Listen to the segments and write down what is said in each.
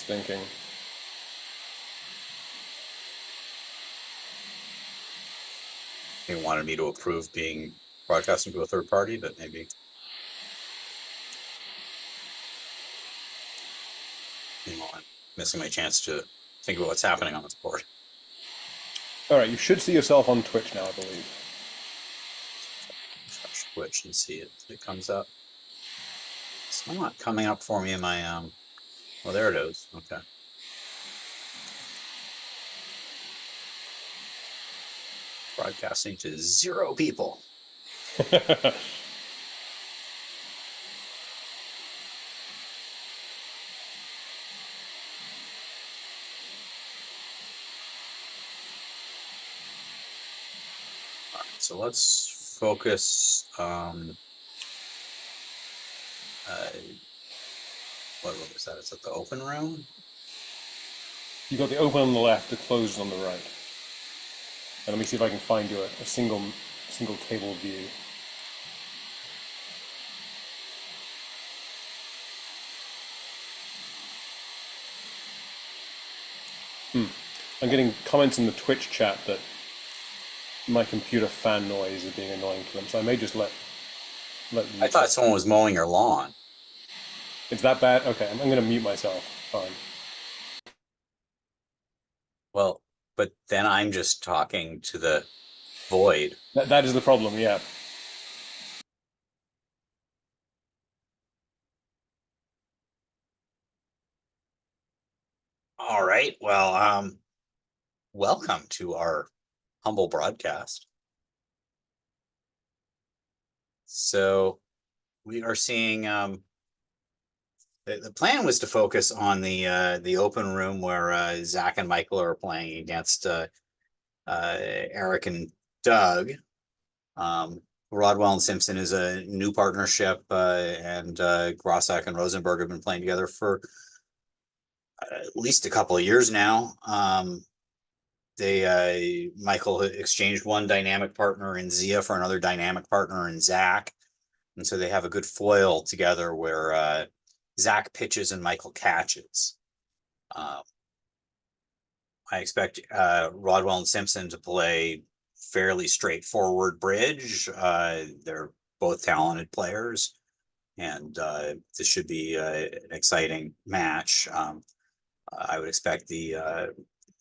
just thinking. They wanted me to approve being broadcasting to a third party, but maybe. I'm missing my chance to think about what's happening on this board. All right, you should see yourself on Twitch now, I believe. Refresh Twitch and see it comes up. It's not coming up for me in my well, there it is. Okay. Broadcasting to 0 people. All right, so let's focus. What was that? Is that the open room? You got the open on the left, the closed on the right. And let me see if I can find you a single table view. I'm getting comments in the Twitch chat that my computer fan noise is being annoying to them, so I may just let I thought someone was mowing your lawn. It's that bad? Okay, I'm going to mute myself. Fine. Well, but then I'm just talking to the void. That is the problem, yeah. All right. Well, welcome to our humble broadcast. So we are seeing the plan was to focus on the open room where Zach and Michael are playing against Eric and Doug. Rodwell and Simpson is a new partnership, and Grossack and Rosenberg have been playing together for at least a couple of years now. Michael exchanged one dynamic partner in Zia for another dynamic partner in Zach, and so they have a good foil together where Zach pitches and Michael catches. I expect Rodwell and Simpson to play fairly straightforward bridge. They're both talented players, and this should be an exciting match. I would expect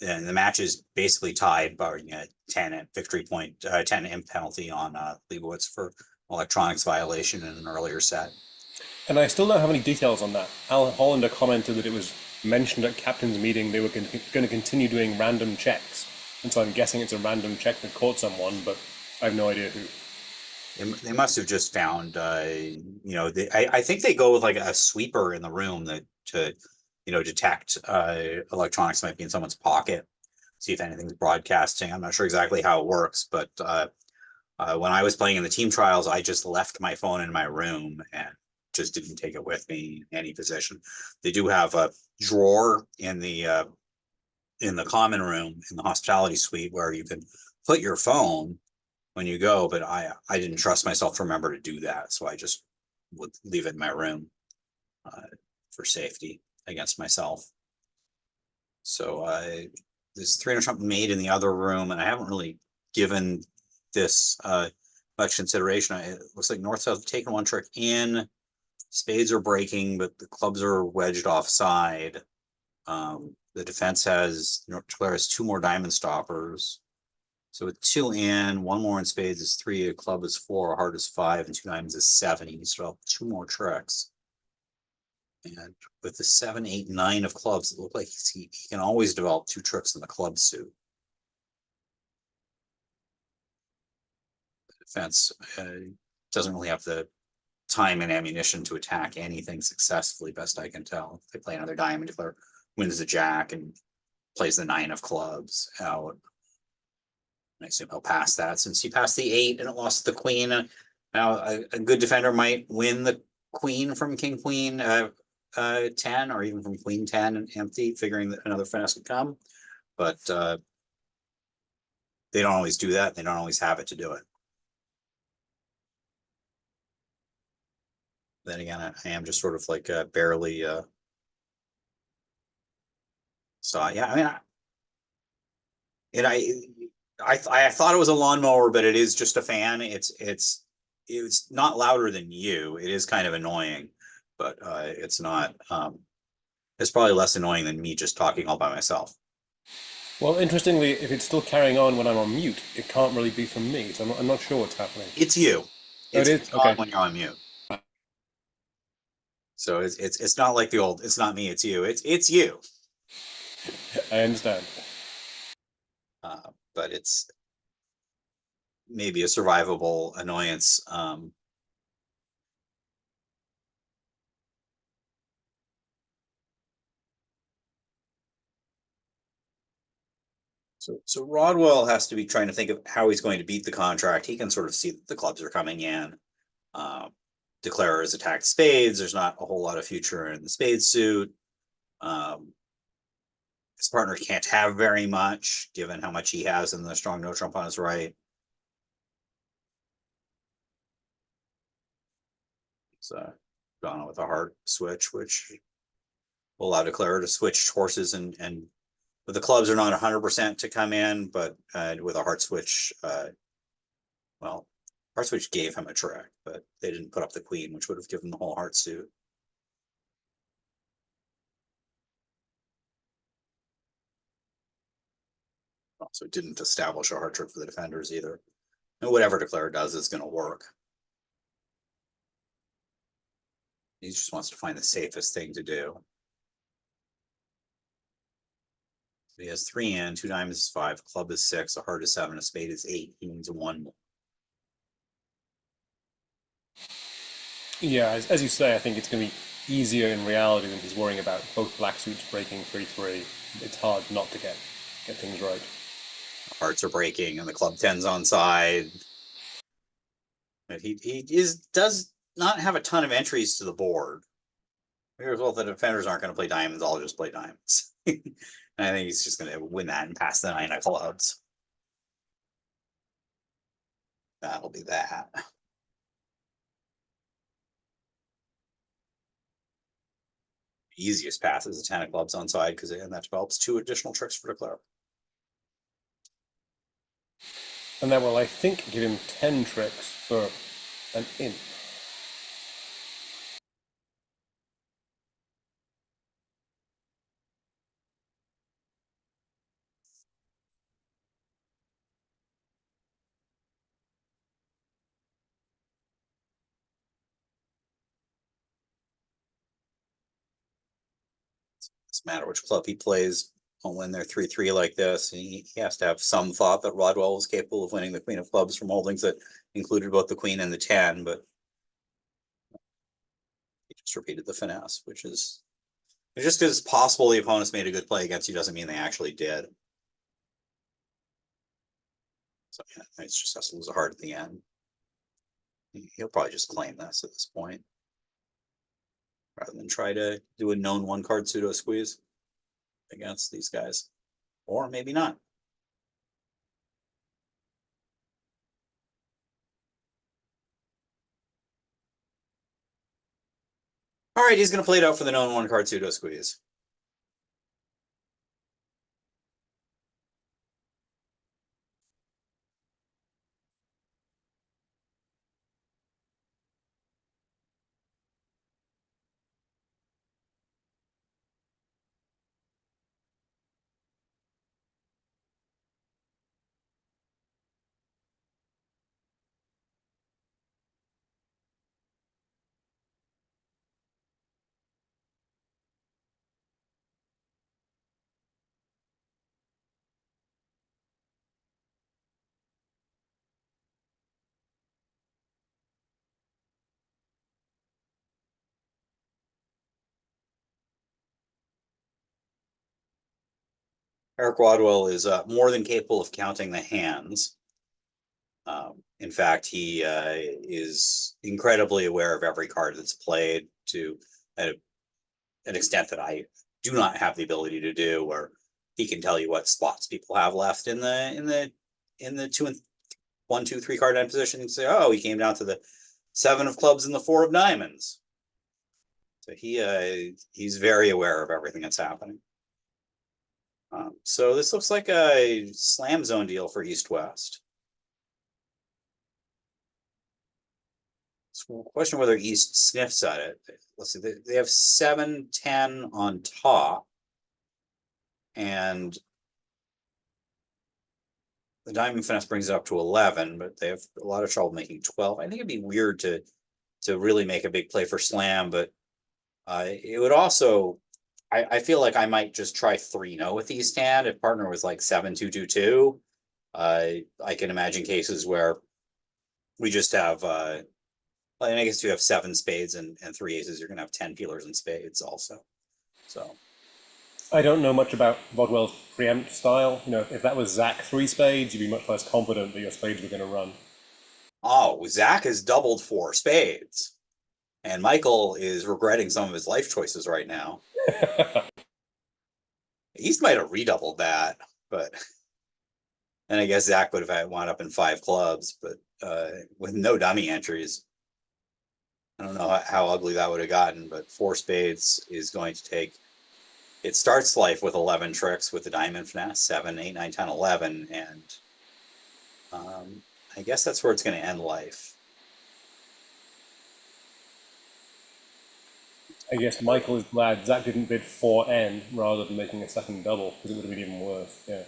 and the match is basically tied, barring a 10 victory point, 10 imp penalty on Leibowitz for electronics violation in an earlier set. And I still don't have any details on that. Al Hollander commented that it was mentioned at captain's meeting they were going to continue doing random checks. And so I'm guessing it's a random check that caught someone, but I have no idea who. They must have just found, I think they go with like a sweeper in the room that to, detect electronics might be in someone's pocket, see if anything's broadcasting. I'm not sure exactly how it works, but when I was playing in the team trials, I just left my phone in my room and just didn't take it with me in any position. They do have a drawer in the common room in the hospitality suite where you can put your phone when you go, but I didn't trust myself to remember to do that, so I just would leave it in my room for safety against myself. So there's 300 something made in the other room, and I haven't really given this much consideration. It looks like North South have taken one trick in. Spades are breaking, but the clubs are wedged offside. The defense has North Dakota has 2 more diamond stoppers. So with 2 in, 1 more in spades is 3, a club is 4, a heart is 5, and 2 diamonds is 7. He needs to develop 2 more tricks. And with the 7, 8, 9 of clubs, it looks like he can always develop 2 tricks in the club suit. The defense doesn't really have the time and ammunition to attack anything successfully, best I can tell. If they play another diamond, declare wins the jack and plays the 9 of clubs out. I assume he'll pass that since he passed the 8 and it lost the queen. Now a good defender might win the queen from king queen 10 or even from queen 10 and empty, figuring that another finesse would come. But they don't always do that. They don't always have it to do it. Then again, I am just sort of like barely So yeah, I mean, and I thought it was a lawnmower, but it is just a fan. It's not louder than you. It is kind of annoying, but it's not. It's probably less annoying than me just talking all by myself. Well, interestingly, if it's still carrying on when I'm on mute, it can't really be from me, so I'm not sure what's happening. It's you. Oh, it It's is? on Okay. when you're on mute. So it's not like the old. It's not me. It's you. It's you. I understand. But it's maybe a survivable annoyance. So Rodwell has to be trying to think of how he's going to beat the contract. He can sort of see that the clubs are coming in. Um, Declarer has attacked spades. There's not a whole lot of future in the spade suit. Um, his partner can't have very much, given how much he has in the strong no trump on his right. So gone on with a hard switch, which will allow Declarer to switch horses and but the clubs are not 100% to come in, but with a hard switch, well, hard switch gave him a trick, but they didn't put up the queen, which would have given the whole heart suit. Also, it didn't establish a hard trick for the defenders either. And whatever Declarer does is going to work. He just wants to find the safest thing to do. So he has 3 in, 2 diamonds is 5, club is 6, a heart is 7, a spade is 8. He needs 1 more. Yeah, as you say, I think it's going to be easier in reality than he's worrying about both black suits breaking 3-3. It's hard not to get things right. Hearts are breaking and the club 10's on side. But he does not have a ton of entries to the board. Here's well, the defenders aren't going to play diamonds. I'll just play diamonds. And I think he's just going to win that and pass the 9 of clubs. That'll be that. Easiest path is a 10 of clubs on side because that develops 2 additional tricks for Declare. And that will, I think, give him 10 tricks for an in. Doesn't matter which club he plays when they're 3-3 like this. He has to have some thought that Rodwell was capable of winning the queen of clubs from holdings that included both the queen and the 10, but he just repeated the finesse, which is just because it's possible the opponents made a good play against you doesn't mean they actually did. So yeah, it's just has to lose a heart at the end. He'll probably just claim this at this point, rather than try to do a known 1-card pseudo squeeze against these guys, or maybe not. All right, he's going to play it out for the known 1-card pseudo squeeze. Eric Wadwell is more than capable of counting the hands. In fact, he is incredibly aware of every card that's played to an extent that I do not have the ability to do, where he can tell you what spots people have left in the 2 and 1, 2, 3 card end position and say, oh, he came down to the 7 of clubs and the 4 of diamonds. So he's very aware of everything that's happening. So this looks like a slam zone deal for East-West. So question whether East sniffs at it. Let's see, they have 7-10 on top. And the diamond finesse brings it up to 11, but they have a lot of trouble making 12. I think it'd be weird to really make a big play for slam, but it would also, I feel like I might just try 3-0 with East hand if partner was like 7-2-2-2. I can imagine cases where we just have and I guess you have 7 spades and 3 aces, you're gonna have 10 peelers and spades also. So I don't know much about Vodwell's preempt style. You know, if that was Zach 3 spades, you'd be much less confident that your spades were going to run. oh, Zach has doubled 4 spades. And Michael is regretting some of his life choices right now. East might have redoubled that, but and I guess Zach would have wound up in 5 clubs, but with no dummy entries. I don't know how ugly that would have gotten, but 4 spades is going to take. It starts life with 11 tricks with the diamond finesse, 7, 8, 9, 10, 11, and I guess that's where it's going to end life. I guess Michael is glad Zach didn't bid 4N rather than making a second double, because it would have been even worse. Yeah.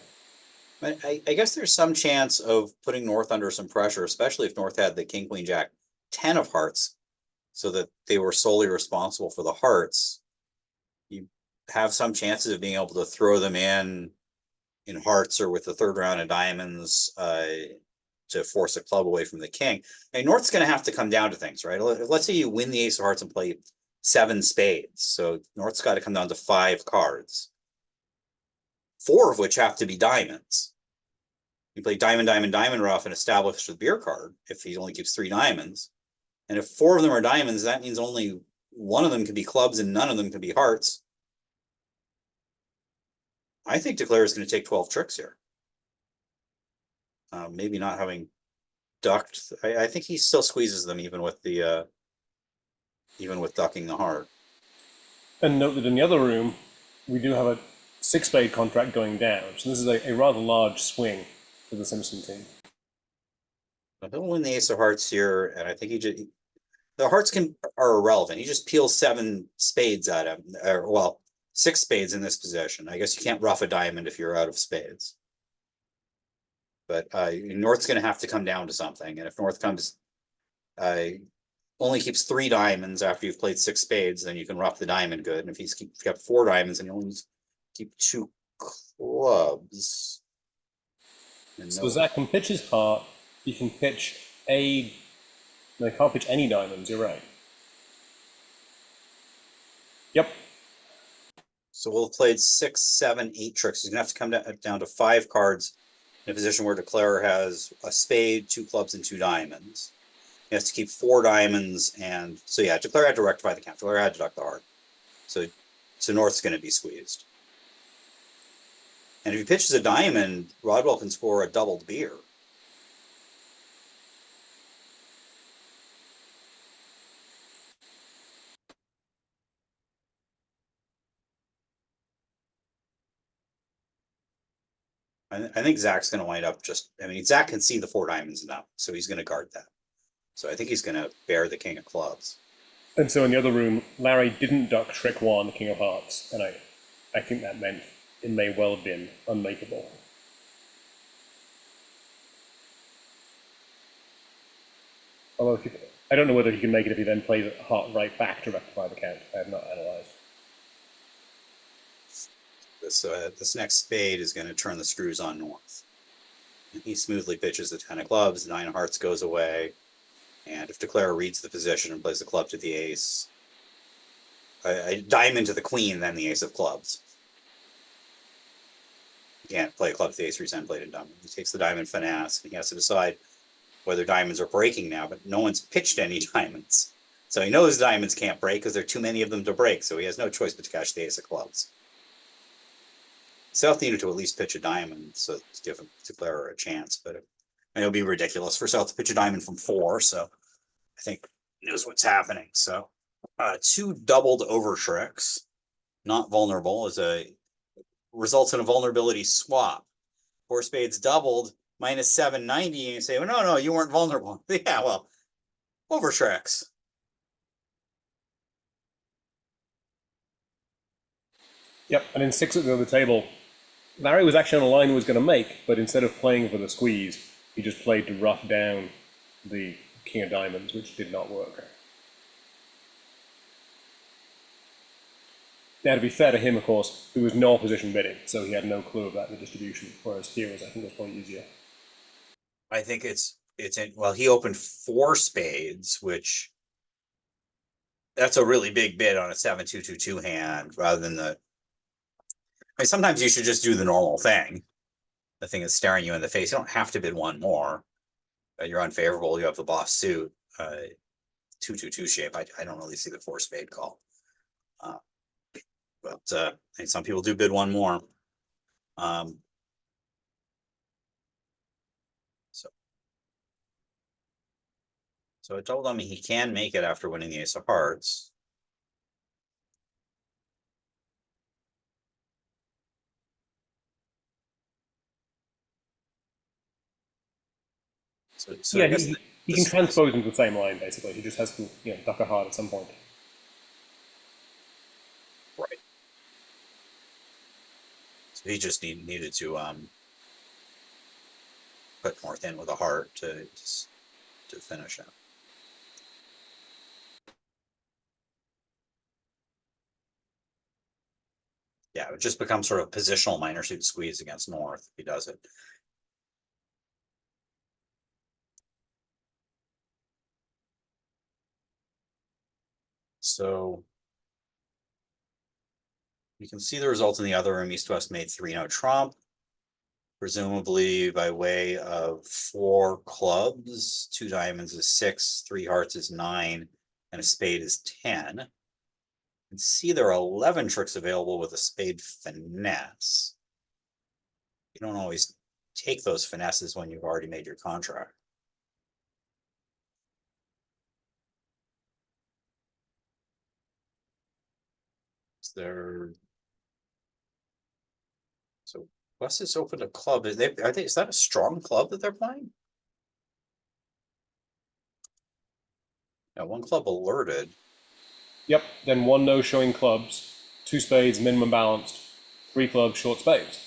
But I guess there's some chance of putting North under some pressure, especially if North had the king, queen, jack, 10 of hearts, so that they were solely responsible for the hearts. You have some chances of being able to throw them in hearts or with the third round of diamonds to force a club away from the king. And North's going to have to come down to things, right? Let's say you win the ace of hearts and play 7 spades. So North's got to come down to 5 cards, 4 of which have to be diamonds. You play diamond, diamond, diamond rough and establish the beer card if he only keeps 3 diamonds. And if 4 of them are diamonds, that means only 1 of them can be clubs and none of them can be hearts. I think Declare is going to take 12 tricks here. Maybe not having ducked. I think he still squeezes them even with the even with ducking the heart. And note that in the other room, we do have a 6 spade contract going down. So this is a rather large swing for the Simpson team. He'll win the ace of hearts here, and I think the hearts are irrelevant. He just peels 7 spades at him, or well, 6 spades in this position. I guess you can't rough a diamond if you're out of spades. But North's going to have to come down to something, and if North comes, only keeps 3 diamonds after you've played 6 spades, then you can rough the diamond good. And if he's kept 4 diamonds, and you only keep 2 clubs. So Zach can pitch his heart. He can pitch a. No, he can't pitch any diamonds. You're right. Yep. So we'll have played 6, 7, 8 tricks. He's gonna have to come down to 5 cards in a position where Declarer has a spade, 2 clubs, and 2 diamonds. He has to keep 4 diamonds, and so yeah, Declarer had to rectify the count. Declarer had to duck the heart. So North's going to be squeezed. And if he pitches a diamond, Rodwell can score a doubled beer. I think Zach's going to wind up Zach can see the 4 diamonds now, so he's going to guard that. So I think he's going to bear the king of clubs. And so in the other room, Larry didn't duck trick 1, king of hearts, and I think that meant it may well have been unmakeable. Although I don't know whether he can make it if he then plays a heart right back to rectify the count. I have not analyzed. This next spade is going to turn the screws on North. And he smoothly pitches the 10 of clubs, 9 of hearts goes away. And if Declarer reads the position and plays the club to the ace, a diamond to the queen, then the ace of clubs. You can't play a club to the ace, resend played in diamond. He takes the diamond finesse, and he has to decide whether diamonds are breaking now, but no one's pitched any diamonds. So he knows diamonds can't break because there are too many of them to break, so he has no choice but to cash the ace of clubs. South needed to at least pitch a diamond so to give him Declarer a chance, but it'll be ridiculous for South to pitch a diamond from 4, so I think he knows what's happening. So 2 doubled over tricks, not vulnerable, is a results in a vulnerability swap. Four spades doubled, minus 790, and you say, well, no, you weren't vulnerable. Yeah, well, overtricks. Yep, and in six at the other table, Larry was actually on a line he was going to make, but instead of playing for the squeeze, he just played to rough down the king of diamonds, which did not work. Now, to be fair to him, of course, there was no opposition bidding, so he had no clue about the distribution, whereas here was, I think, was probably easier. I think well, he opened four spades, which that's a really big bid on a 7-2-2-2 hand rather than I mean, sometimes you should just do the normal thing. The thing that's staring you in the face. You don't have to bid one more. You're unfavorable. You have the boss suit. 2-2-2 shape. I don't really see the four spade call. But I think some people do bid one more. So it told him he can make it after winning the ace of hearts. So Yeah, I guess he can transpose into the same line, basically. He just has to duck a heart at some point. Right. So he just needed to put north in with a heart to finish it. Yeah, it just becomes sort of positional minor suit squeeze against north if he does it. So you can see the result in the other room. East-West made 3-no trump, presumably by way of 4 clubs. 2 diamonds is 6, 3 hearts is 9, and a spade is 10. You can see there are 11 tricks available with a spade finesse. You don't always take those finesses when you've already made your contract. So West has opened a club. Is that a strong club that they're playing? Yeah, one club alerted. Yep, then 1 no showing clubs, 2 spades minimum balanced, 3 clubs short spades.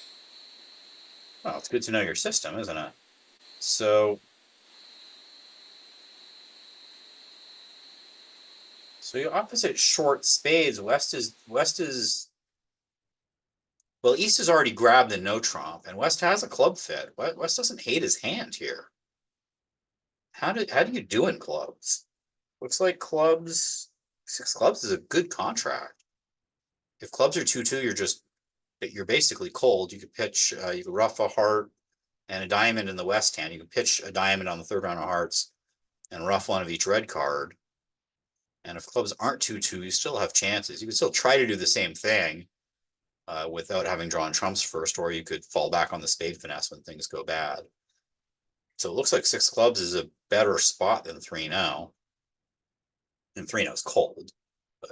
Well, it's good to know your system, isn't it? So your opposite short spades. West is well, East has already grabbed the no trump, and West has a club fit. West doesn't hate his hand here. How do you do in clubs? Looks like clubs 6 clubs is a good contract. If clubs are 2-2, you're basically cold. You could pitch, you could ruff a heart and a diamond in the West hand. You can pitch a diamond on the 3rd round of hearts and ruff one of each red card. And if clubs aren't 2-2, you still have chances. You can still try to do the same thing without having drawn trumps first, or you could fall back on the spade finesse when things go bad. So it looks like 6 clubs is a better spot than 3-0. And 3-0 is cold, but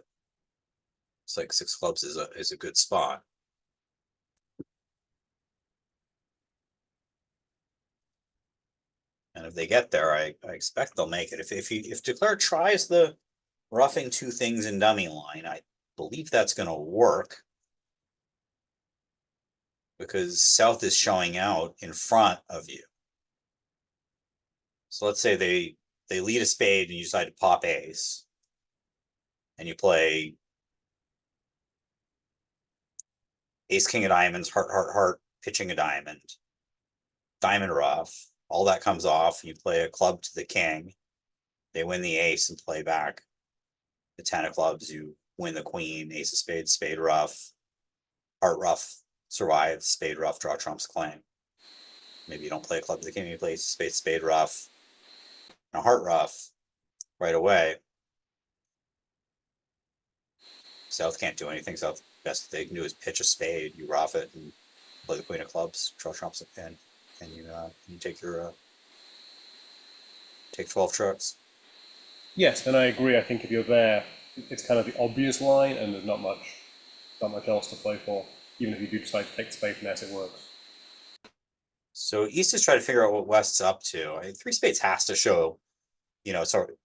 it's like 6 clubs is a good spot. And if they get there, I expect they'll make it. If Declare tries the roughing 2 things in dummy line, I believe that's going to work, because South is showing out in front of you. So let's say they lead a spade and you decide to pop ace, and you play ace king of diamonds, heart heart heart, pitching a diamond, diamond ruff, all that comes off, and you play a club to the king. They win the ace and play back the 10 of clubs. You win the queen, ace of spades, spade ruff, heart ruff survives, spade ruff, draw trumps claim. Maybe you don't play a club to the king, you play ace of spades, spade ruff, and a heart ruff right away. South can't do anything. South, best they can do is pitch a spade, you ruff it, and play the queen of clubs, draw trumps, and you take your take 12 trucks. Yes, and I agree. I think if you're there, it's kind of the obvious line, and there's not much else to play for. even if you do decide to take spade finesse, it works. So East is trying to figure out what West's up to. Three spades has to show, sort of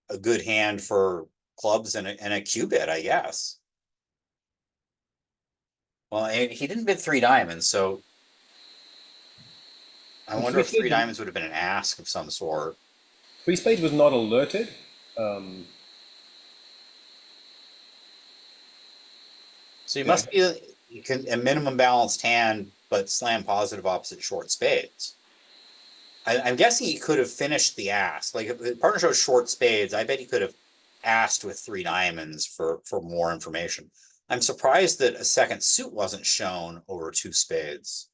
a good hand for clubs and a Q bid, I guess. Well, he didn't bid three diamonds, so I wonder if three diamonds would have been an ask of some sort. Three spades was not alerted. So you must be a minimum balanced hand, but slam positive opposite short spades. I'm guessing he could have finished the ask. Like if the partner shows short spades, I bet he could have asked with three diamonds for more information. I'm surprised that a second suit wasn't shown over two spades.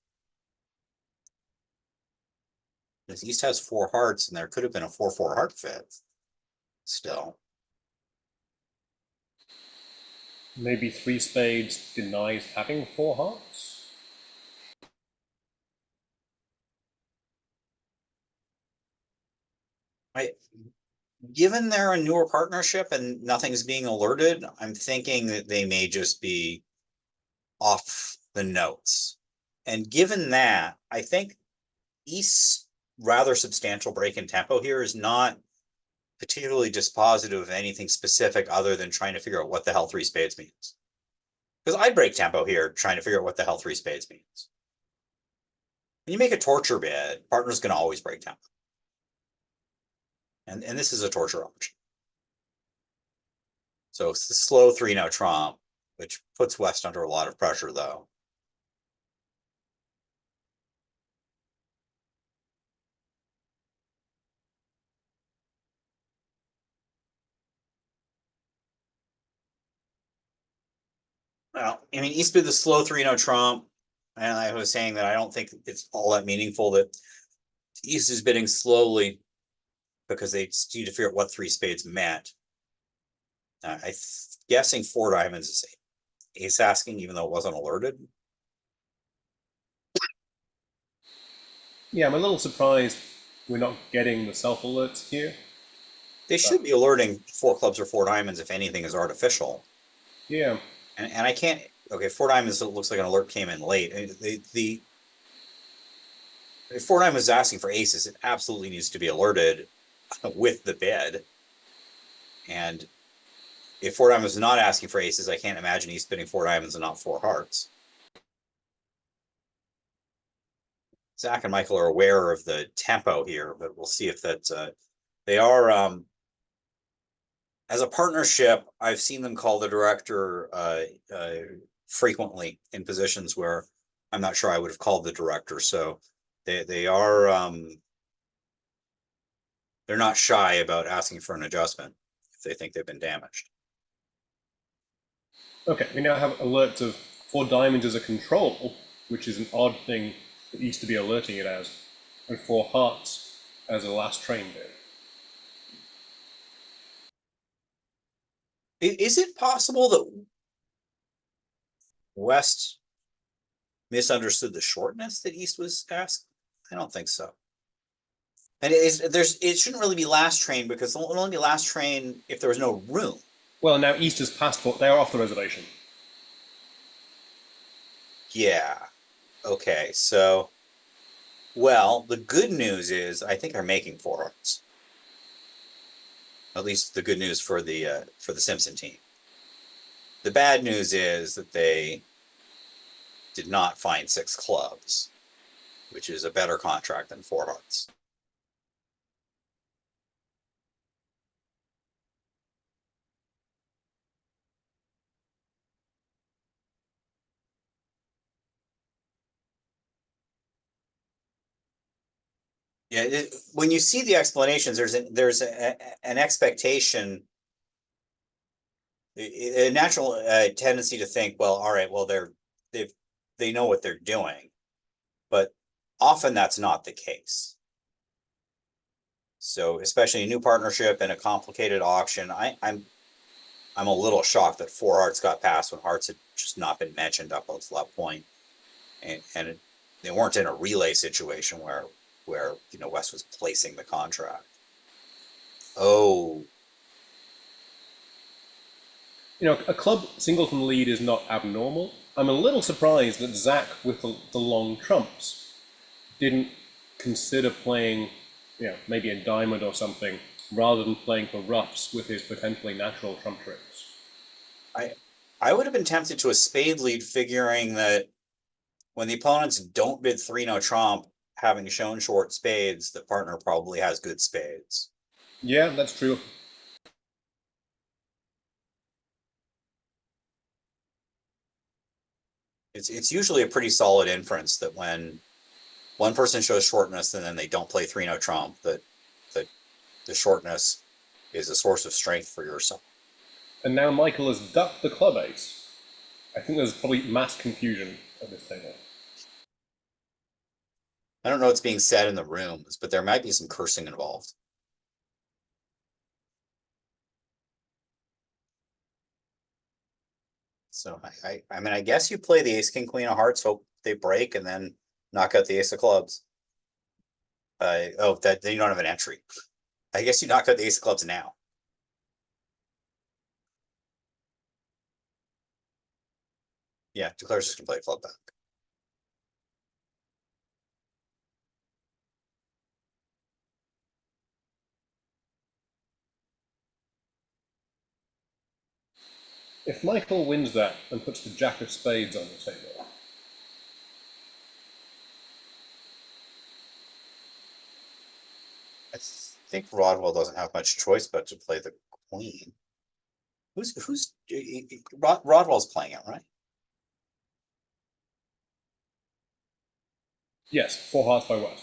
Because East has four hearts, and there could have been a 4-4 heart fit. Still. Maybe three spades denies having four hearts? Given they're a newer partnership and nothing's being alerted, I'm thinking that they may just be off the notes. And given that, I think East's rather substantial break in tempo here is not particularly dispositive of anything specific other than trying to figure out what the hell three spades means. Because I'd break tempo here trying to figure out what the hell three spades means. When you make a torture bid, partner's going to always break tempo. And this is a torture option. So it's the slow 3-no trump, which puts West under a lot of pressure, though. Well, I mean, East bid the slow 3-no trump, and I was saying that I don't think it's all that meaningful that East is bidding slowly because they need to figure out what three spades meant. I'm guessing four diamonds is ace asking, even though it wasn't alerted. Yeah, I'm a little surprised we're not getting the self alerts here. They should be alerting four clubs or four diamonds if anything is artificial. Yeah. And I can't. Okay, four diamonds. It looks like an alert came in late. If four diamonds is asking for aces, it absolutely needs to be alerted with the bid. And if four diamonds is not asking for aces, I can't imagine he's bidding four diamonds and not four hearts. Zach and Michael are aware of the tempo here, but we'll see if that's they are as a partnership. I've seen them call the director frequently in positions where I'm not sure I would have called the director. So they are they're not shy about asking for an adjustment if they think they've been damaged. Okay, we now have alerts of four diamonds as a control, which is an odd thing that used to be alerting it as, and four hearts as a last train bid. Is it possible that West misunderstood the shortness that East was asked? I don't think so. And it shouldn't really be last train because it'll only be last train if there was no room. Well, now East has passed for, they are off the reservation. Yeah. Okay, so, well, the good news is I think they're making four hearts. At least the good news for the Simpson team. The bad news is that they did not find six clubs, which is a better contract than four hearts. Yeah, when you see the explanations, there's an expectation, a natural tendency to think, well, all right, well they know what they're doing, but often that's not the case. So especially a new partnership and a complicated auction, I'm a little shocked that four hearts got passed when hearts had just not been mentioned up until that point, and they weren't in a relay situation where West was placing the contract. Oh, A club singleton lead is not abnormal, I'm a little surprised that Zach, with the long trumps, didn't consider playing, maybe a diamond or something, rather than playing for ruffs with his potentially natural trump tricks. I I would have been tempted to a spade lead, figuring that when the opponents don't bid three no trump, having shown short spades, the partner probably has good spades. Yeah, that's true. It's usually a pretty solid inference that when one person shows shortness and then they don't play three no trump, that the shortness is a source of strength for yourself. And now Michael has ducked the club ace. I think there's probably mass confusion at this table. I don't know what's being said in the rooms, but there might be some cursing involved. So I mean, I guess you play the ace, king, queen of hearts, hope they break, and then knock out the ace of clubs. Oh, that then you don't have an entry. I guess you knock out the ace of clubs now. Yeah, declares just gonna play a club back. If Michael wins that and puts the jack of spades on the table, I think Rodwell doesn't have much choice but to play the queen. Who's Rodwell's playing it, right? yes, four hearts by what?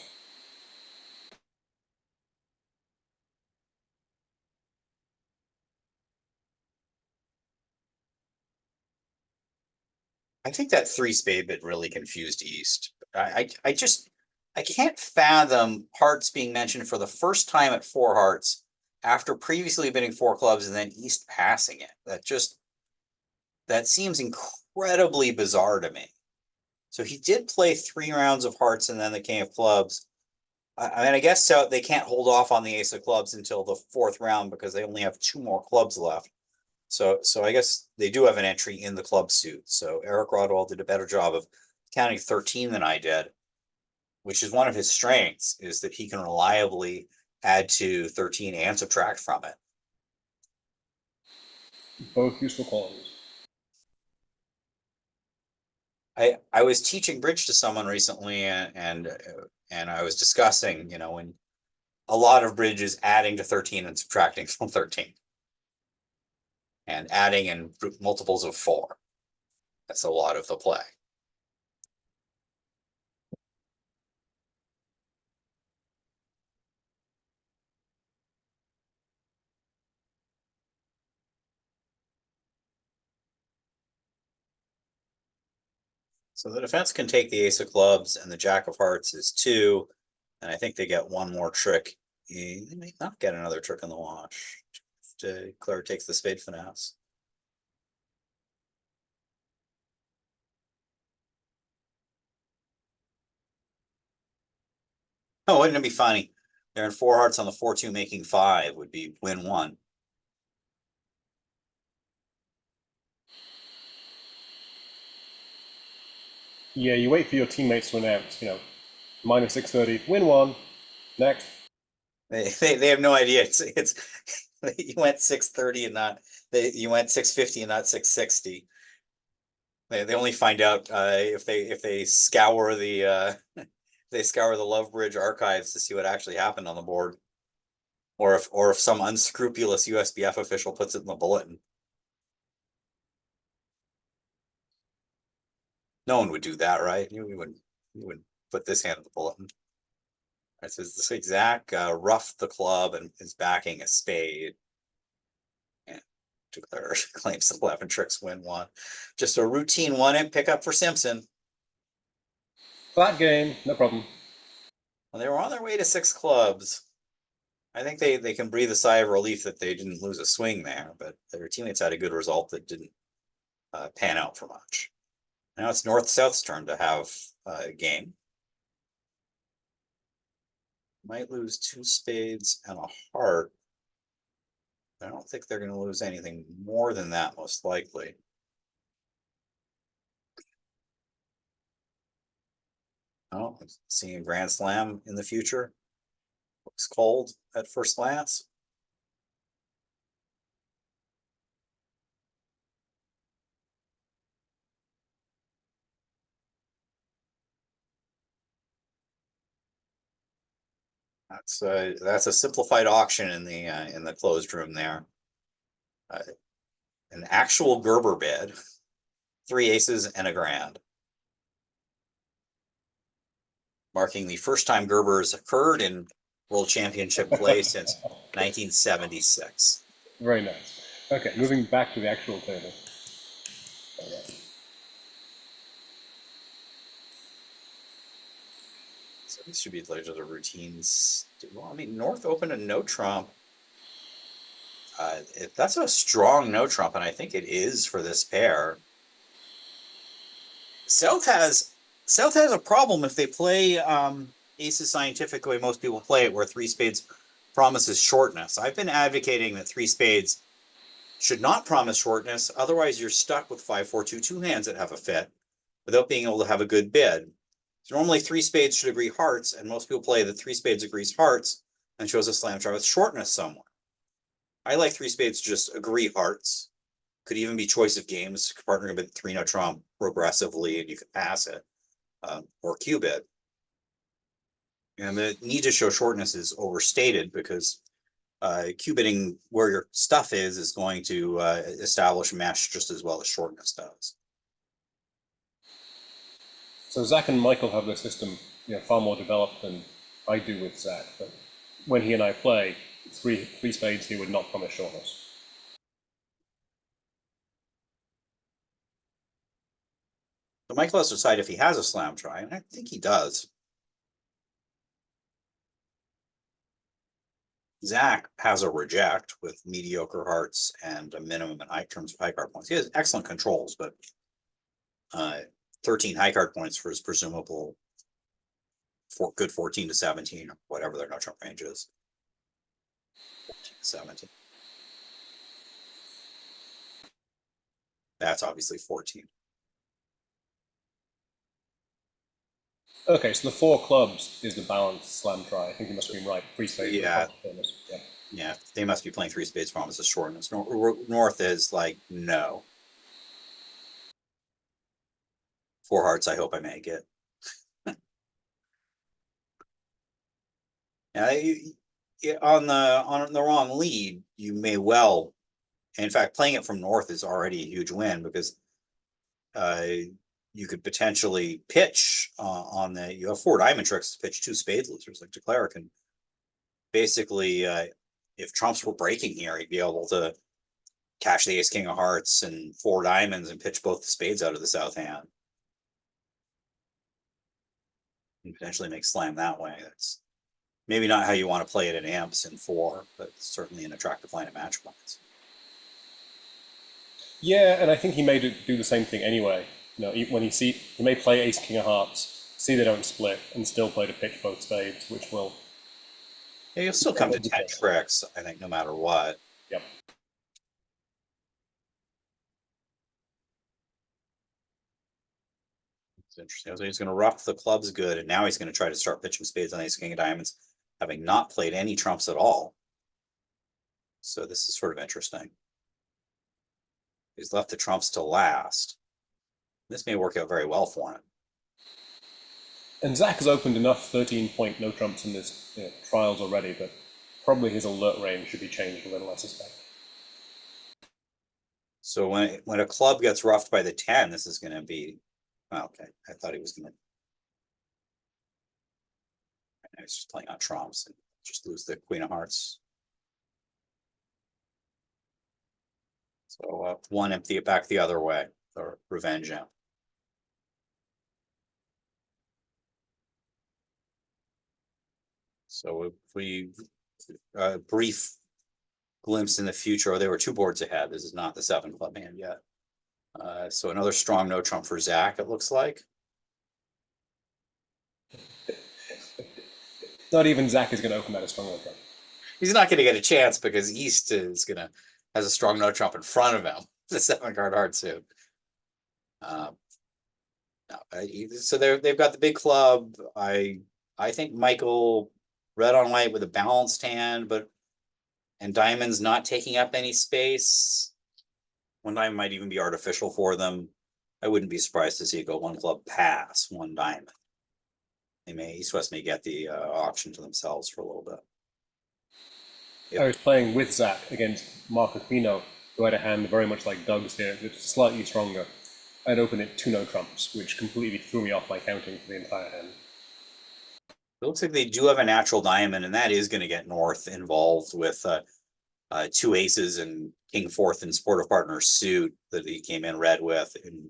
I think that three spade bit really confused East. I just I can't fathom hearts being mentioned for the first time at four hearts after previously bidding four clubs and then East passing it. That seems incredibly bizarre to me. So he did play 3 rounds of hearts and then the king of clubs. I mean, I guess so. They can't hold off on the ace of clubs until the fourth round because they only have 2 more clubs left. So I guess they do have an entry in the club suit. So Eric Rodwell did a better job of counting 13 than I did, which is one of his strengths, is that he can reliably add to 13 and subtract from it. Both useful qualities. I was teaching bridge to someone recently, and I was discussing, when a lot of bridge is adding to 13 and subtracting from 13, and adding in multiples of 4. That's a lot of the play. So the defense can take the ace of clubs, and the jack of hearts is 2, and I think they get one more trick. They may not get another trick in the wash. Claire takes the spade finesse. Oh, wouldn't it be funny? They're in four hearts on the 4-2, making 5 would be win 1. Yeah, you wait for your teammates to announce, minus 630, win one, next. They have no idea. It's you went 630 and not you went 650 and not 660. They only find out if they scour the they scour the Love Bridge archives to see what actually happened on the board, or if some unscrupulous USBF official puts it in the bulletin. No one would do that, right? You would put this hand in the bulletin. It says this exact rough the club and is backing a spade. And declare claims 11 tricks win 1. Just a routine 1-imp pickup for Simpson. Flat game, no problem. Well, they were on their way to 6 clubs. I think they can breathe a sigh of relief that they didn't lose a swing there, but their teammates had a good result that didn't pan out for much. Now it's North-South's turn to have a game. Might lose 2 spades and a heart. I don't think they're going to lose anything more than that, most likely. seeing a Grand Slam in the future. Looks cold at first glance. That's a simplified auction in the closed room there. An actual Gerber bid, 3 aces and a grand, marking the first time Gerber has occurred in World Championship play since 1976. Very nice. Okay, moving back to the actual table. So these should be like the routines. Well, I mean, North opened a no trump. If that's a strong no trump, and I think it is for this pair. South has a problem if they play aces scientific the way most people play it, where 3 spades promises shortness. I've been advocating that 3 spades should not promise shortness, otherwise you're stuck with 5-4-2 hands that have a fit without being able to have a good bid. So normally 3 spades should agree hearts, and most people play that 3 spades agrees hearts and shows a slam try with shortness somewhere. I like 3 spades to just agree hearts. Could even be choice of games, partnering with 3 no trump progressively, and you could pass it, or Q bid. And the need to show shortness is overstated because Q bidding where your stuff is going to establish mesh just as well as shortness does. So Zach and Michael have their system, far more developed than I do with Zach. But when he and I play, three spades, he would not promise shortness. So Michael has to decide if he has a slam try, and I think he does. Zach has a reject with mediocre hearts and a minimum in high terms of high card points. He has excellent controls, but 13 high card points for his presumable good 14 to 17, or whatever their no trump range is. 14 to 17. That's obviously 14. Okay, so the 4 clubs is the balanced slam try. I think you must have been right. 3 spades. Yeah. Yeah. Yeah, they must be playing 3 spades promises shortness. North is like, no. 4 hearts, I hope I make it. On the wrong lead, you may well. In fact, playing it from North is already a huge win because you could potentially pitch on the. You have 4 diamond tricks to pitch 2 spades losers. Like Declare can basically, if trumps were breaking here, he'd be able to cash the ace king of hearts and 4 diamonds and pitch both the spades out of the south hand. And potentially make slam that way. That's maybe not how you want to play it at amps in 4, but certainly an attractive line of match points. Yeah, and I think he may do the same thing anyway. When he may play ace king of hearts, see they don't split, and still play to pitch both spades, which will. Yeah, you'll still come to 10 tricks, I think, no matter what. Yep. It's interesting. So he's going to rough the clubs good, and now he's going to try to start pitching spades on ace king of diamonds, having not played any trumps at all. So this is sort of interesting. He's left the trumps to last. This may work out very well for him. And Zach has opened enough 13-point no trumps in his trials already that probably his alert range should be changed a little, I suspect. So when a club gets roughed by the 10, this is going to be. Oh, okay, I thought he was going to. He's just playing on trumps and just lose the queen of hearts. So 1 empty it back the other way, or revenge out. So if we brief glimpse in the future, they were 2 boards ahead. This is not the 7 club hand yet. So another strong no trump for Zach, it looks like. Not even Zach is going to open that as strong no trump. He's not going to get a chance because East has a strong no trump in front of him. The 7 card hard suit. So they've got the big club. I think Michael red on white with a balanced hand, and diamonds not taking up any space. One diamond might even be artificial for them. I wouldn't be surprised to see it go one club pass one diamond. East West may get the auction to themselves for a little bit. I was playing with Zach against Mark Aquino, who had a hand very much like Doug's here, just slightly stronger. I'd open it 2 no trumps, which completely threw me off my counting for the entire hand. It looks like they do have a natural diamond, and that is going to get North involved with 2 aces and King fourth and sportive partner suit that he came in red with. And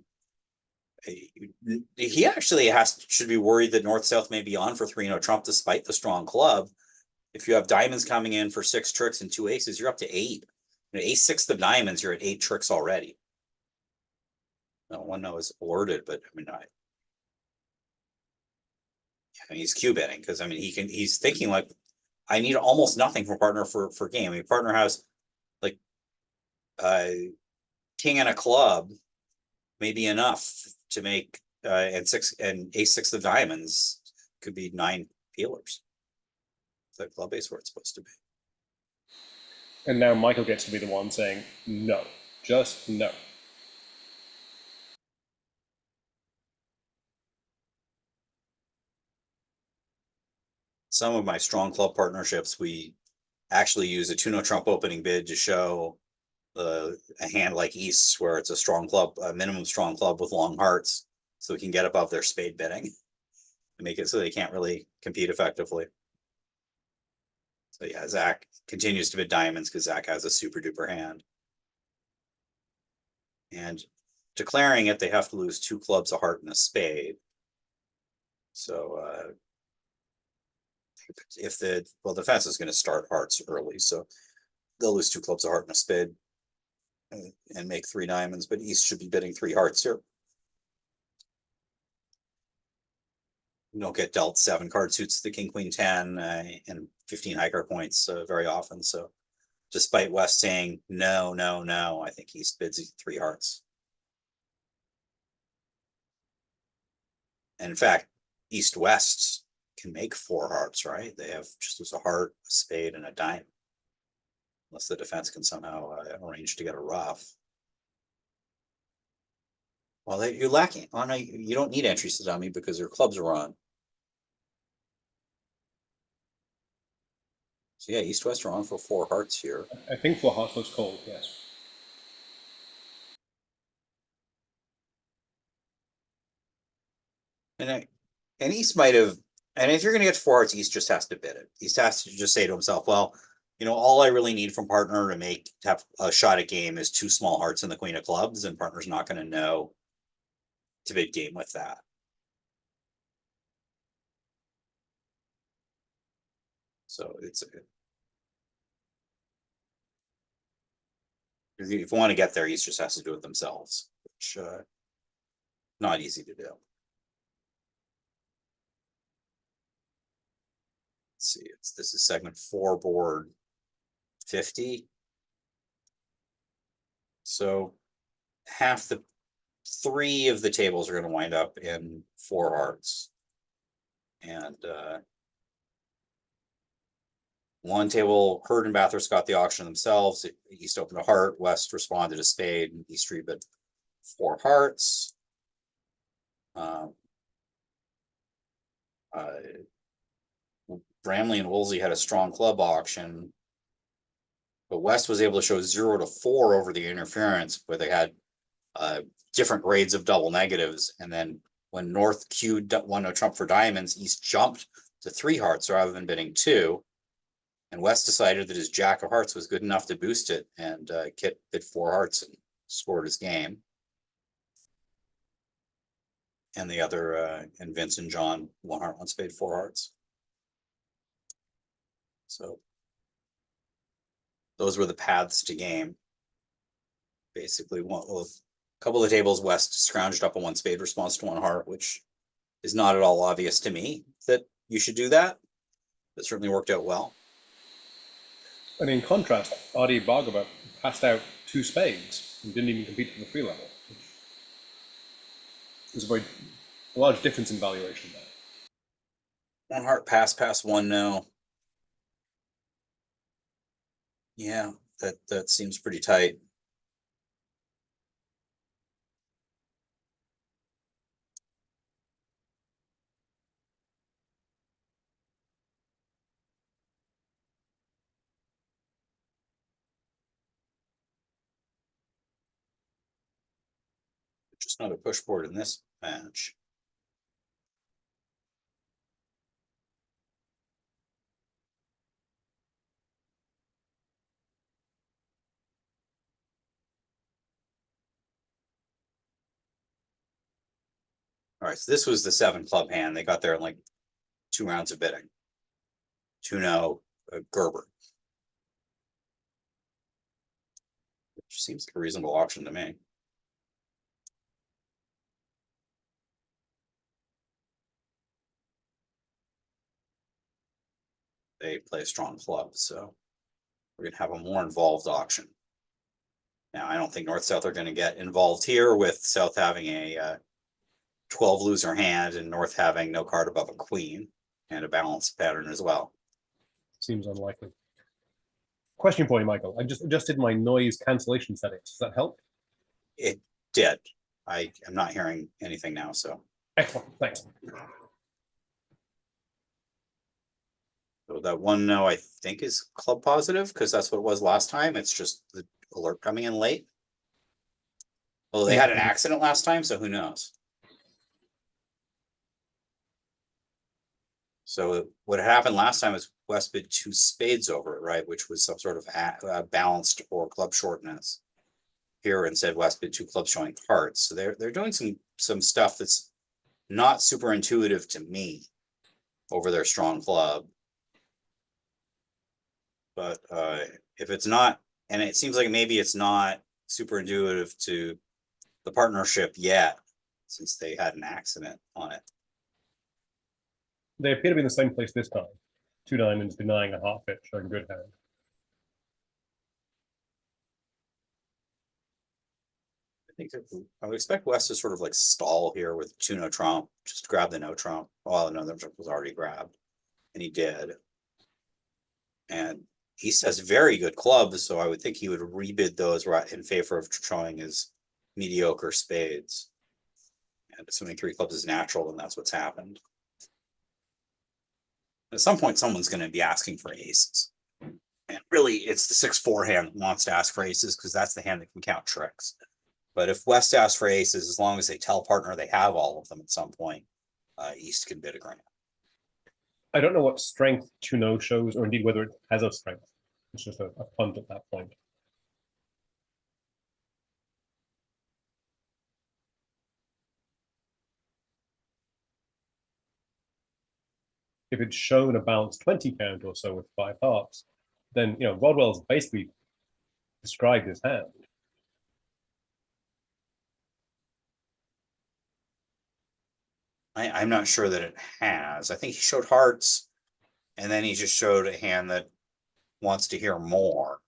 he actually should be worried that North South may be on for 3 no trump despite the strong club. If you have diamonds coming in for 6 tricks and 2 aces, you're up to 8. Ace 6 of diamonds, you're at 8 tricks already. No one knows alerted, but he's Q betting because he's thinking like, I need almost nothing from partner for game. Partner has like king and a club, maybe enough to make and ace 6 of diamonds could be 9 peelers. The club ace where it's supposed to be. And now Michael gets to be the one saying, no, just no. Some of my strong club partnerships, we actually use a 2 no trump opening bid to show a hand like East where it's a strong club, a minimum strong club with long hearts, so we can get above their spade bidding and make it so they can't really compete effectively. So yeah, Zach continues to bid diamonds because Zach has a super duper hand. And declaring it, they have to lose 2 clubs, a heart, and a spade. So if the defense is going to start hearts early, so they'll lose 2 clubs, a heart, and a spade, and make 3 diamonds. But East should be bidding 3 hearts here. You don't get dealt 7 card suits, the king, queen, 10, and 15 high card points very often. So despite West saying no, no, no, I think East bids 3 hearts. And in fact, East West can make 4 hearts, right? They have just as a heart, a spade, and a diamond. Unless the defense can somehow arrange to get a ruff. Well, you're lacking on you don't need entries to dummy because your clubs are on. So yeah, East West are on for 4 hearts here. I think 4 hearts looks cold, yes. And East might have, and if you're going to get 4 hearts, East just has to bid it. East has to just say to himself, well, all I really need from partner to have a shot at game is 2 small hearts and the queen of clubs, and partner's not going to know to bid game with that. So if you want to get there, East just has to do it themselves, which not easy to do. Let's see, this is segment 4, board 50. So half the 3 of the tables are going to wind up in 4 hearts. And one table, Hurd and Bathurst got the auction themselves. East opened a heart, West responded a spade, and East rebid 4 hearts. Bramley and Woolsey had a strong club auction, but West was able to show 0 to 4 over the interference, where they had different grades of double negatives. And then when North queued 1 no trump for diamonds, East jumped to 3 hearts rather than bidding 2. And West decided that his jack of hearts was good enough to boost it, and Kit bid 4 hearts and scored his game. And the other, and Vince and John, 1 heart, 1 spade, 4 hearts. So those were the paths to game. Basically, a couple of tables, West scrounged up a 1 spade response to 1 heart, which is not at all obvious to me that you should do that. It certainly worked out well. And in contrast, Adi Bhargava passed out 2 spades and didn't even compete for the free level. It was a very A large difference in valuation there. One heart pass, one no. Yeah, that seems pretty tight. Just not a push board in this match. All right, so this was the 7 club hand. They got there in like 2 rounds of bidding. 2-0, Gerber. Which seems like a reasonable auction to me. They play a strong club, so we're going to have a more involved auction. Now, I don't think North-South are going to get involved here with South having a 12 loser hand and North having no card above a queen and a balanced pattern as well. Seems unlikely. Question for you, Michael. I just adjusted my noise cancellation settings. Does that help? It did. I am not hearing anything now, so. Excellent. Thanks. So that one no, I think is club positive because that's what it was last time. It's just the alert coming in late. Well, they had an accident last time, so who knows? So what happened last time was West bid 2 spades over it, right? Which was some sort of balanced or club shortness. Here instead West bid 2 clubs showing hearts. So they're doing some stuff that's not super intuitive to me over their strong club. But if it's not, and it seems like maybe it's not super intuitive to the partnership yet, since they had an accident on it. They appear to be in the same place this time. 2 diamonds denying a heart fit, showing good hand. I think I would expect West to sort of like stall here with 2 no trump, just grab the no trump. Well, no trump was already grabbed, and he did. And East has very good clubs, so I would think he would rebid those in favor of showing his mediocre spades. And assuming 3 clubs is natural, then that's what's happened. At some point, someone's going to be asking for aces. And really, it's the 6-4 hand that wants to ask for aces because that's the hand that can count tricks. But if West asks for aces, as long as they tell partner they have all of them at some point, East can bid a grand. I don't know what strength 2-0 shows, or indeed whether it has a strength. It's just a punt at that point. If it's shown a balanced 20 count or so with 5 hearts, then Rodwell's basically described his hand. I'm not sure that it has. I think he showed hearts, and then he just showed a hand that wants to hear more.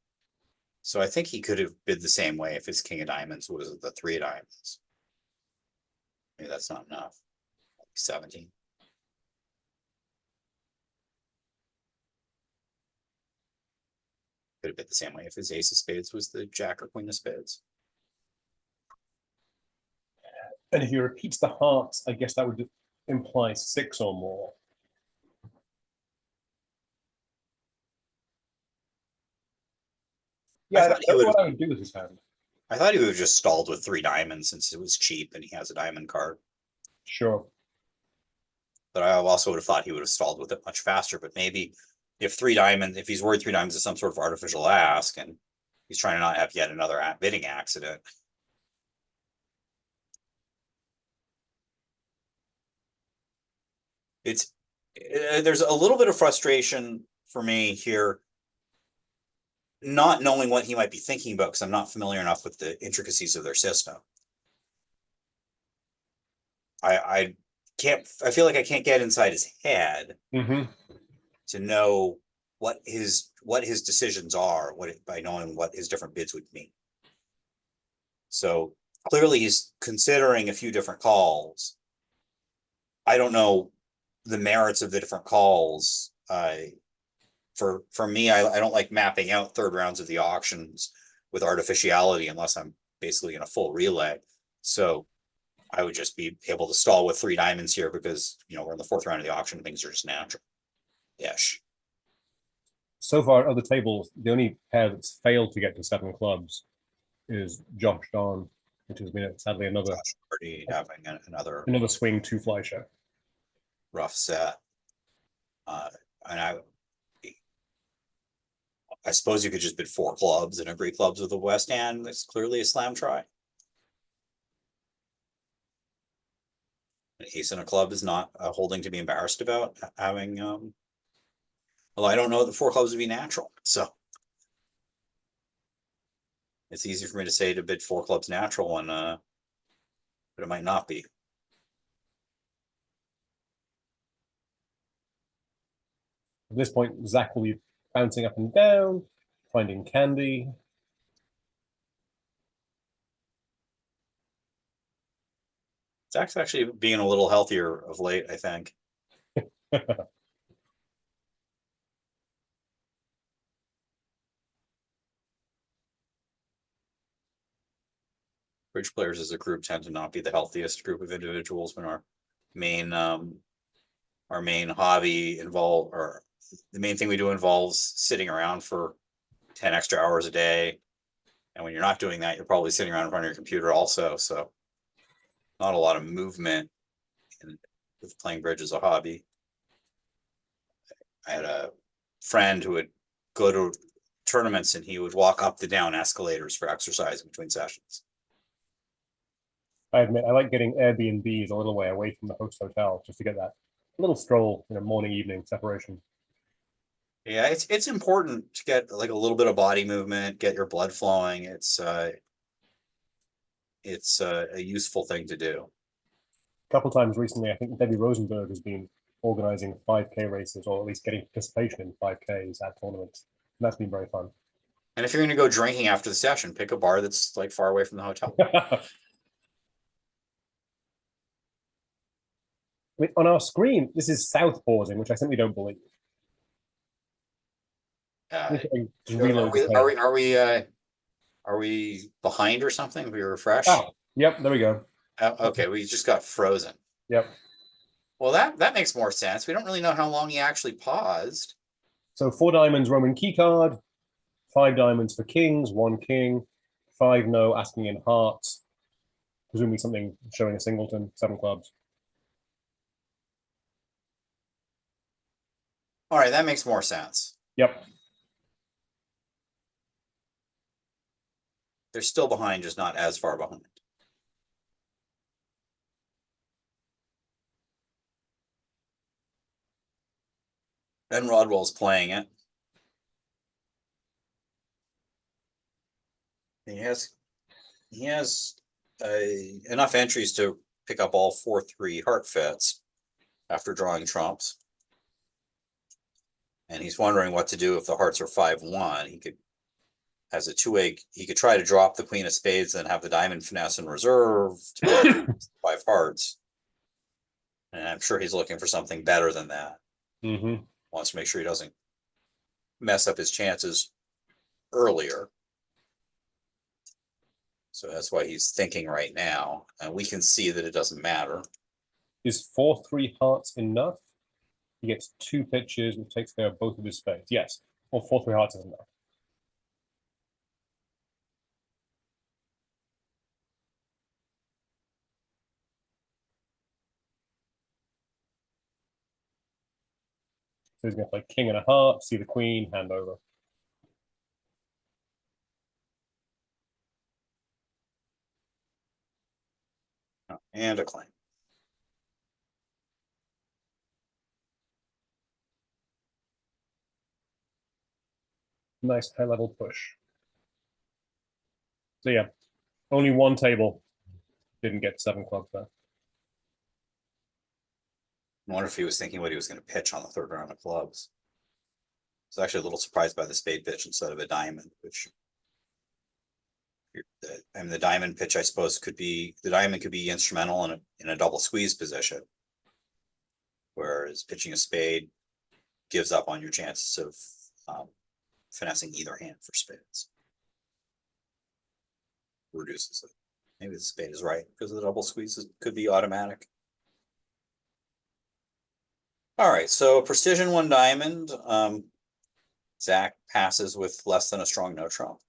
So I think he could have bid the same way if his king of diamonds was the 3 of diamonds. Maybe that's not enough. 17. Could have bid the same way if his ace of spades was the jack or queen of spades. And if he repeats the hearts, I guess that would imply 6 or more. Yeah, that's what I would do with his hand. I thought he would have just stalled with 3 diamonds since it was cheap and he has a diamond card. Sure. But I also would have thought he would have stalled with it much faster. But maybe if 3 diamonds, if he's worried 3 diamonds is some sort of artificial ask and he's trying to not have yet another bidding accident. There's a little bit of frustration for me here, not knowing what he might be thinking about because I'm not familiar enough with the intricacies of their system. I feel like I can't get inside his head to know what his decisions are, by knowing what his different bids would mean. So clearly he's considering a few different calls, I don't know the merits of the different calls. For me, I don't like mapping out third rounds of the auctions with artificiality unless I'm basically in a full relay. So I would just be able to stall with 3 diamonds here because, you know, we're in the 4th round of the auction. Things are just natural-ish. So far, at other tables, the only pair that's failed to get to 7 clubs is Josh Don, which has been sadly another Josh already having another swing 2 fly show. rough set. And I suppose you could just bid 4 clubs and agree clubs with the West Hand. That's clearly a slam try. An ace and a club is not a holding to be embarrassed about. Having, although I don't know that 4 clubs would be natural, so it's easy for me to say to bid 4 clubs natural when, but it might not be. At this point, Zach will be bouncing up and down, finding candy. Zach's actually being a little healthier of late, I think. Bridge players as a group tend to not be the healthiest group of individuals when our main hobby or the main thing we do involves sitting around for 10 extra hours a day. And when you're not doing that, you're probably sitting around in front of your computer also. So not a lot of movement with playing bridge as a hobby. I had a friend who would go to tournaments and he would walk up the down escalators for exercise between sessions. I admit, I like getting Airbnbs a little way away from the host hotel just to get that little stroll, morning, evening separation. Yeah, it's important to get like a little bit of body movement, get your blood flowing. It's a useful thing to do. A couple times recently, I think Debbie Rosenberg has been organizing 5K races, or at least getting participation in 5Ks at tournaments. And that's been very fun. And if you're going to go drinking after the session, pick a bar that's like far away from the hotel. On our screen, this is south pausing, which I simply don't believe. Are we behind or something? We refresh. Oh, yep, there we go. Okay, we just got frozen. Yep. Well, that makes more sense. We don't really know how long he actually paused. So 4 diamonds Roman key card, 5 diamonds for kings, 1 king, 5 no, asking in hearts, presumably something showing a singleton, 7 clubs. All right, that makes more sense. Yep. They're still behind, just not as far behind. Ben Rodwell's playing it. He has enough entries to pick up all 4-3 heart fits after drawing trumps. And he's wondering what to do if the hearts are 5-1. He could has a 2-egg. He could try to drop the queen of spades and have the diamond finesse in reserve to 5 hearts. And I'm sure he's looking for something better than that. Mm-hmm. Wants to make sure he doesn't mess up his chances earlier. So that's why he's thinking right now. And we can see that it doesn't matter. Is 4-3 hearts enough? He gets 2 pitches, which takes care of both of his spades. Yes, or 4-3 hearts is enough. So he's going to play king and a heart, see the queen, hand over. And a claim. Nice high-level push. So yeah, only 1 table didn't get 7 clubs there. I wonder if he was thinking what he was going to pitch on the 3rd round of clubs. I was actually a little surprised by the spade pitch instead of a diamond, which the diamond pitch, I suppose, the diamond could be instrumental in a double squeeze position. Whereas pitching a spade gives up on your chances of finessing either hand for spades. Reduces it. Maybe the spade is right because the double squeezes could be automatic. All right, so precision one diamond. Zach passes with less than a strong no trump.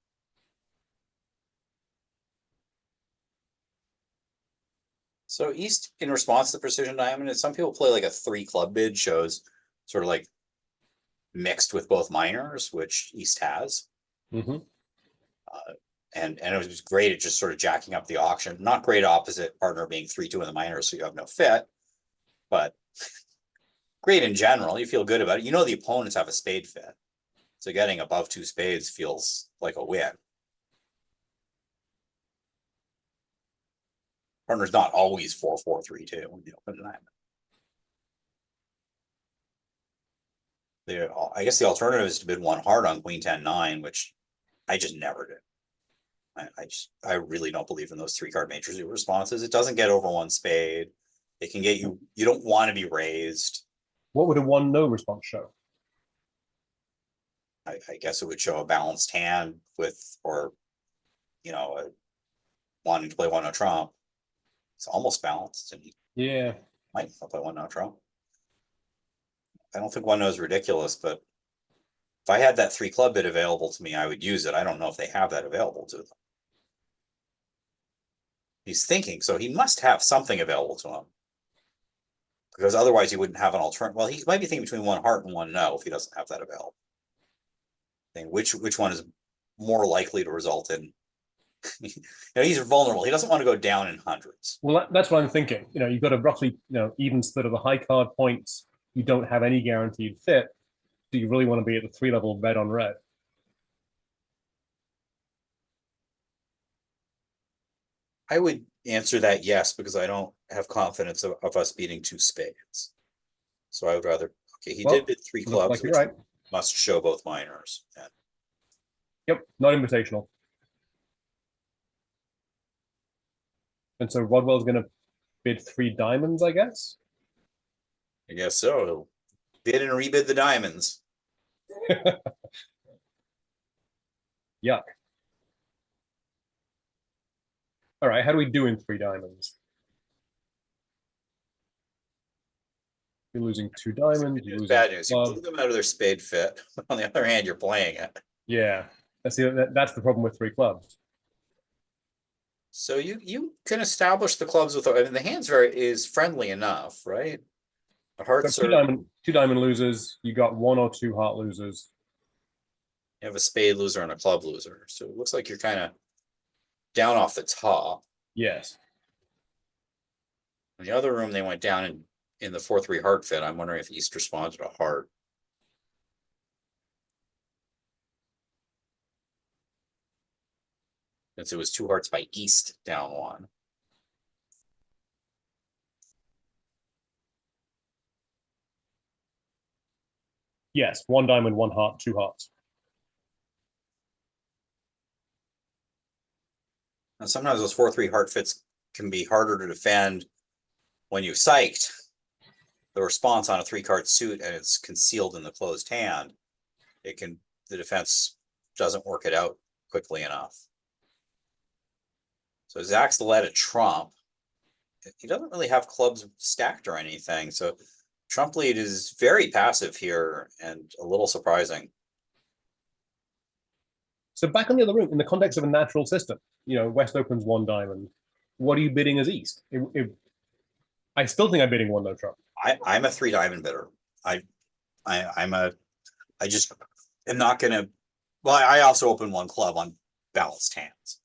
So East, in response to precision diamond, and some people play like a 3 club bid, shows sort of like mixed with both minors, which East has. Mm-hmm. And it was great at just sort of jacking up the auction. Not great opposite partner being 3-2 in the minors, so you have no fit, but great in general. You feel good about it. You know the opponents have a spade fit, so getting above 2 spades feels like a win. Partner's not always 4-4-3-2 when you open diamond. I guess the alternative is to bid 1 hard on queen 10-9, which I just never did. I really don't believe in those 3-card majors responses. It doesn't get over 1 spade. It can get you. You don't want to be raised. What would a 1 no response show? I guess it would show a balanced hand with, or wanting to play 1 no trump. It's almost balanced, and Yeah, might play 1 no trump. I don't think 1 no is ridiculous, but if I had that 3 club bid available to me, I would use it. I don't know if they have that available to them. He's thinking, so he must have something available to him, because otherwise he wouldn't have an alternative. Well, he might be thinking between 1 heart and 1 no if he doesn't have that available. Which one is more likely to result in? He's vulnerable. He doesn't want to go down in hundreds. well, that's what I'm thinking. You've got a roughly even split of the high card points. You don't have any guaranteed fit. Do you really want to be at the 3-level red on red? I would answer that yes, because I don't have confidence of us beating 2 spades. So I would rather. Okay, he did bid 3 clubs, like which right. Must show both minors. Yep, not invitational. And so Rodwell's going to bid 3 diamonds, I guess. I guess so. He'll bid and rebid the diamonds. Yuck. All right, how do we do in 3 diamonds? You're losing 2 diamonds. It's bad news. You blew them out of their spade fit. On the other hand, you're playing it. Yeah, that's the problem with 3 clubs. So you can establish the clubs with. I mean, the hand's is friendly enough, right? The hearts so are. 2 diamond losers. You got 1 or 2 heart losers. You have a spade loser and a club loser, so it looks like you're kind of down off the top. Yes. In the other room, they went down in the 4-3 heart fit. I'm wondering if East responded to heart. Since it was 2 hearts by East down 1. Yes, 1 diamond, 1 heart, 2 hearts. And sometimes those 4-3 heart fits can be harder to defend when you've psyched the response on a 3-card suit and it's concealed in the closed hand. The defense doesn't work it out quickly enough. So Zach's led a trump. He doesn't really have clubs stacked or anything. So trump lead is very passive here and a little surprising. So back on the other room, in the context of a natural system, West opens 1 diamond. What are you bidding as East? I still think I'm bidding 1 no trump. I'm a 3 diamond bidder. I just am not gonna. Well, I also open 1 club on balanced hands.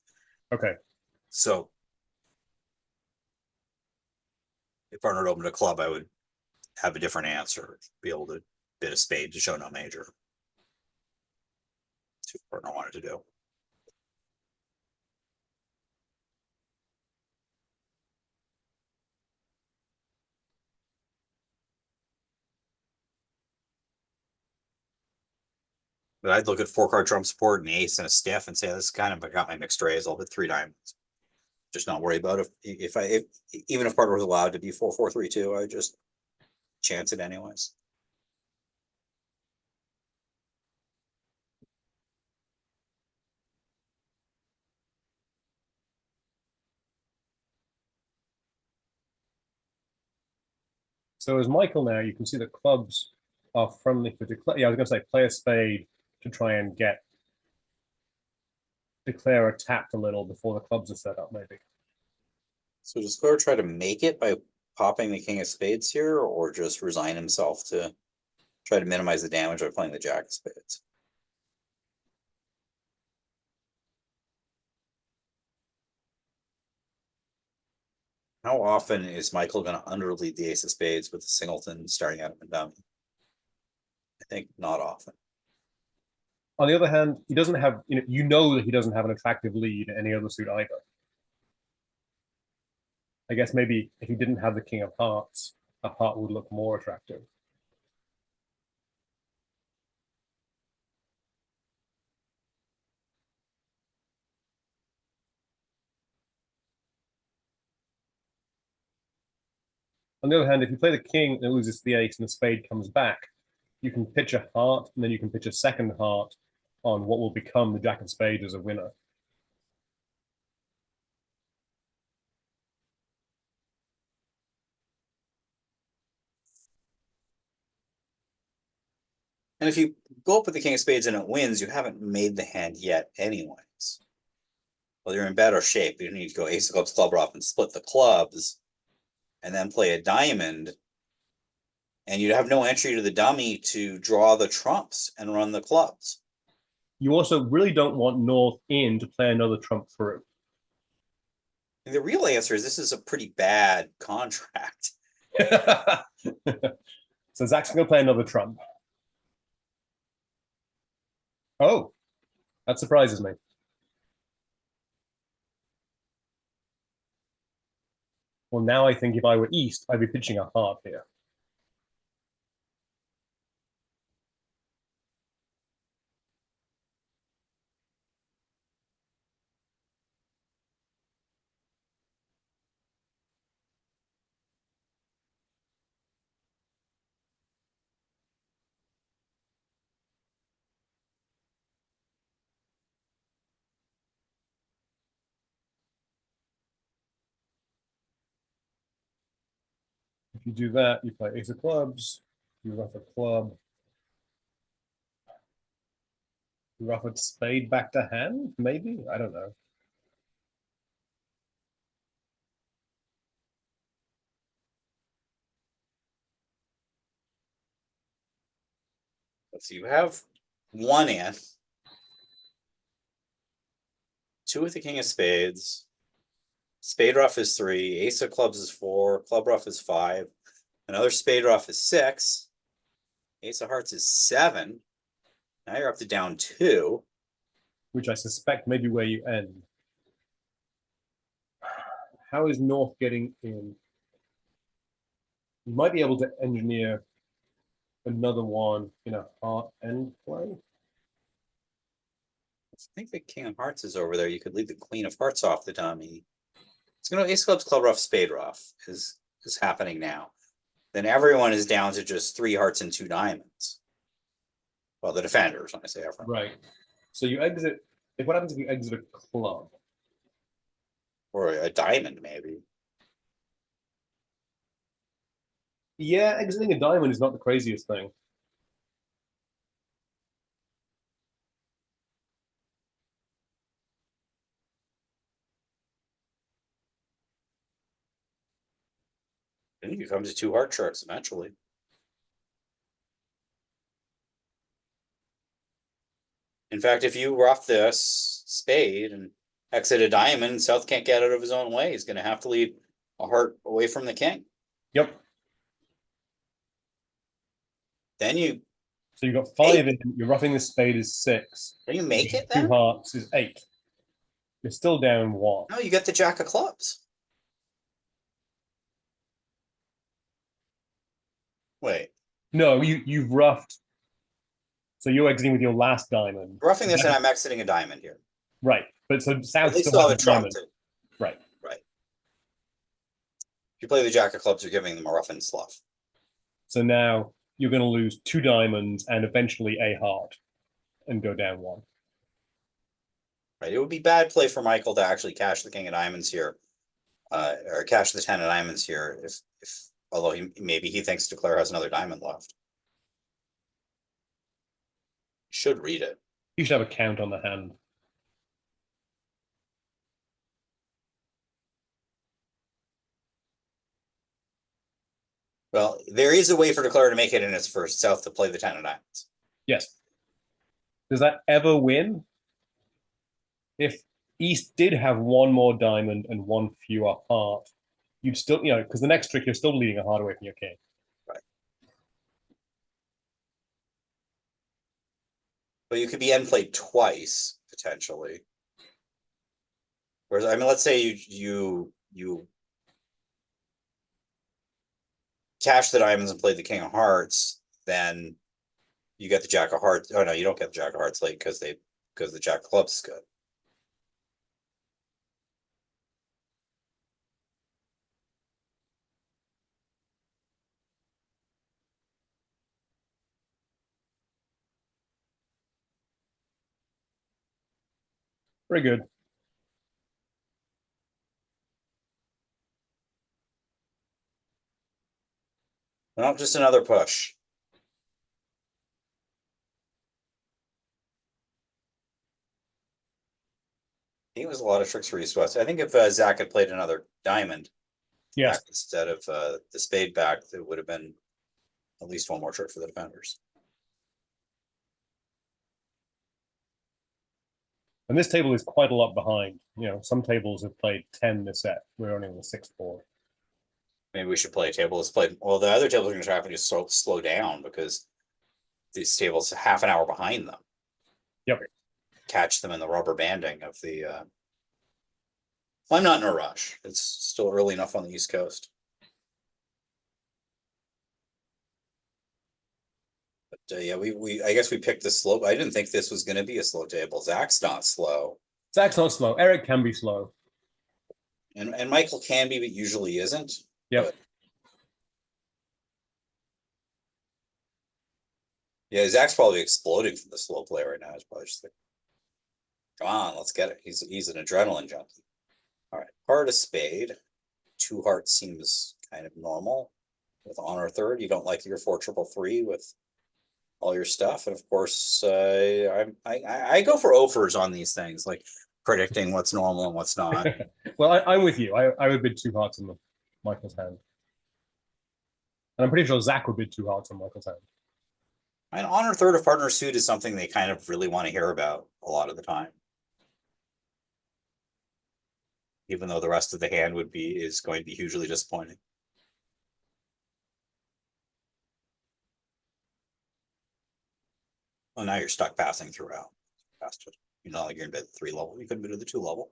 Okay. So if partner had opened a club, I would have a different answer. Be able to bid a spade to show no major. That's what partner wanted to do. But I'd look at 4-card trump support and ace and a stiff and say, this kind of got my mixed raise. I'll bid 3 diamonds. Just not worry about even if partner was allowed to be 4-4-3-2, I just chance it anyways. So as Michael now, you can see the clubs are friendly for declare. Yeah, I was going to say play a spade to try and declare a tapped a little before the clubs are set up, maybe. So does Square try to make it by popping the king of spades here, or just resign himself to try to minimize the damage by playing the jack of spades? How often is Michael going to underlead the ace of spades with the singleton starting out of a dummy? I think not often. On the other hand, he doesn't have, you know that he doesn't have an attractive lead in any other suit either. I guess maybe if he didn't have the king of hearts, a heart would look more attractive. On the other hand, if you play the king and it loses the ace and the spade comes back, you can pitch a heart and then you can pitch a second heart on what will become the jack of spades as a winner. And if you go up with the king of spades and it wins, you haven't made the hand yet anyways. Well, you're in better shape. You need to go ace of clubs, club off, and split the clubs, and then play a diamond. And you'd have no entry to the dummy to draw the trumps and run the clubs. You also really don't want North in to play another trump through. And the real answer is this is a pretty bad contract. So Zach's going to play another trump. Oh, that surprises me. Well, now I think if I were East, I'd be pitching a heart here. If you do that, you play ace of clubs, you ruff a club, you ruff a spade back to hand, maybe? I don't know. So you have one in, two with the king of spades, spade ruff is 3, ace of clubs is 4, club ruff is 5, another spade ruff is 6, ace of hearts is 7. Now you're up to down 2. Which I suspect may be where you end. How is North getting in? You might be able to engineer another one in a heart end play. I think the king of hearts is over there. You could leave the queen of hearts off the dummy. It's going to ace clubs, club ruff, spade ruff is happening now. Then everyone is down to just 3 hearts and 2 diamonds. Well, the defenders, when I say everyone. Right. So you exit. What happens if you exit a club? Or a diamond, maybe. Yeah, exiting a diamond is not the craziest thing. Then you come to 2 heart sharks eventually. In fact, if you ruff this spade and exit a diamond, South can't get out of his own way. He's going to have to leave a heart away from the king. Yep. Then you. So you've got 5 in, you're roughing the spade is 6. Then you make it 2 then? hearts is 8. You're still down 1. No, you get the jack of clubs. Wait. No, you've roughed. So you're exiting with your last diamond. Roughing this and I'm exiting a diamond here. Right. But so South They still still has have a trump diamond. too. Right. Right. If you play the jack of clubs, you're giving them a rough and slough. So now you're going to lose 2 diamonds and eventually a heart and go down 1. Right. It would be bad play for Michael to actually cash the king of diamonds here, or cash the 10 of diamonds here. If although maybe he thinks Declare has another diamond left. Should read it. You should have a count on the hand. Well, there is a way for Declare to make it in its first south to play the 10 of diamonds. Yes. Does that ever win? If East did have 1 more diamond and 1 fewer heart, you'd still, because the next trick, you're still leading a heart away from your king. Right. But you could be end played twice, potentially. Whereas, I mean, let's say you cash the diamonds and play the king of hearts, then you get the jack of hearts. Oh no, you don't get the jack of hearts late because the jack of clubs is good. Very good. Well, just another push. I think it was a lot of tricks for East West. I think if Zach had played another diamond Yes. back instead of the spade back, it would have been at least 1 more trick for the defenders. And this table is quite a lot behind. Some tables have played 10 this set. We're only on the 6th board. Maybe we should play a table that's played. Well, the other tables are going to have to just slow down because these tables half an hour behind them. Yep. Catch them in the rubber banding of the. I'm not in a rush. It's still early enough on the East Coast. But yeah, I guess we picked this slow. I didn't think this was going to be a slow table. Zach's not slow. Zach's not slow. Eric can be slow. And Michael can be, but usually isn't. Yep. But yeah, Zach's probably exploding from the slow play right now. He's probably just like, come on, let's get it. He's an adrenaline junkie. All right, heart of spade. 2 hearts seems kind of normal. With honor third, you don't like your 4-3-3 with all your stuff, and of course, I go for offers on these things, like predicting what's normal and what's not. Well, I'm with you. I would bid 2 hearts on Michael's hand. And I'm pretty sure Zach would bid 2 hearts on Michael's hand. And honor third of partner suit is something they kind of really want to hear about a lot of the time. Even though the rest of the hand is going to be hugely disappointing. Well, now you're stuck passing throughout. You're not like you're in bed at the 3 level. You couldn't bid at the 2 level.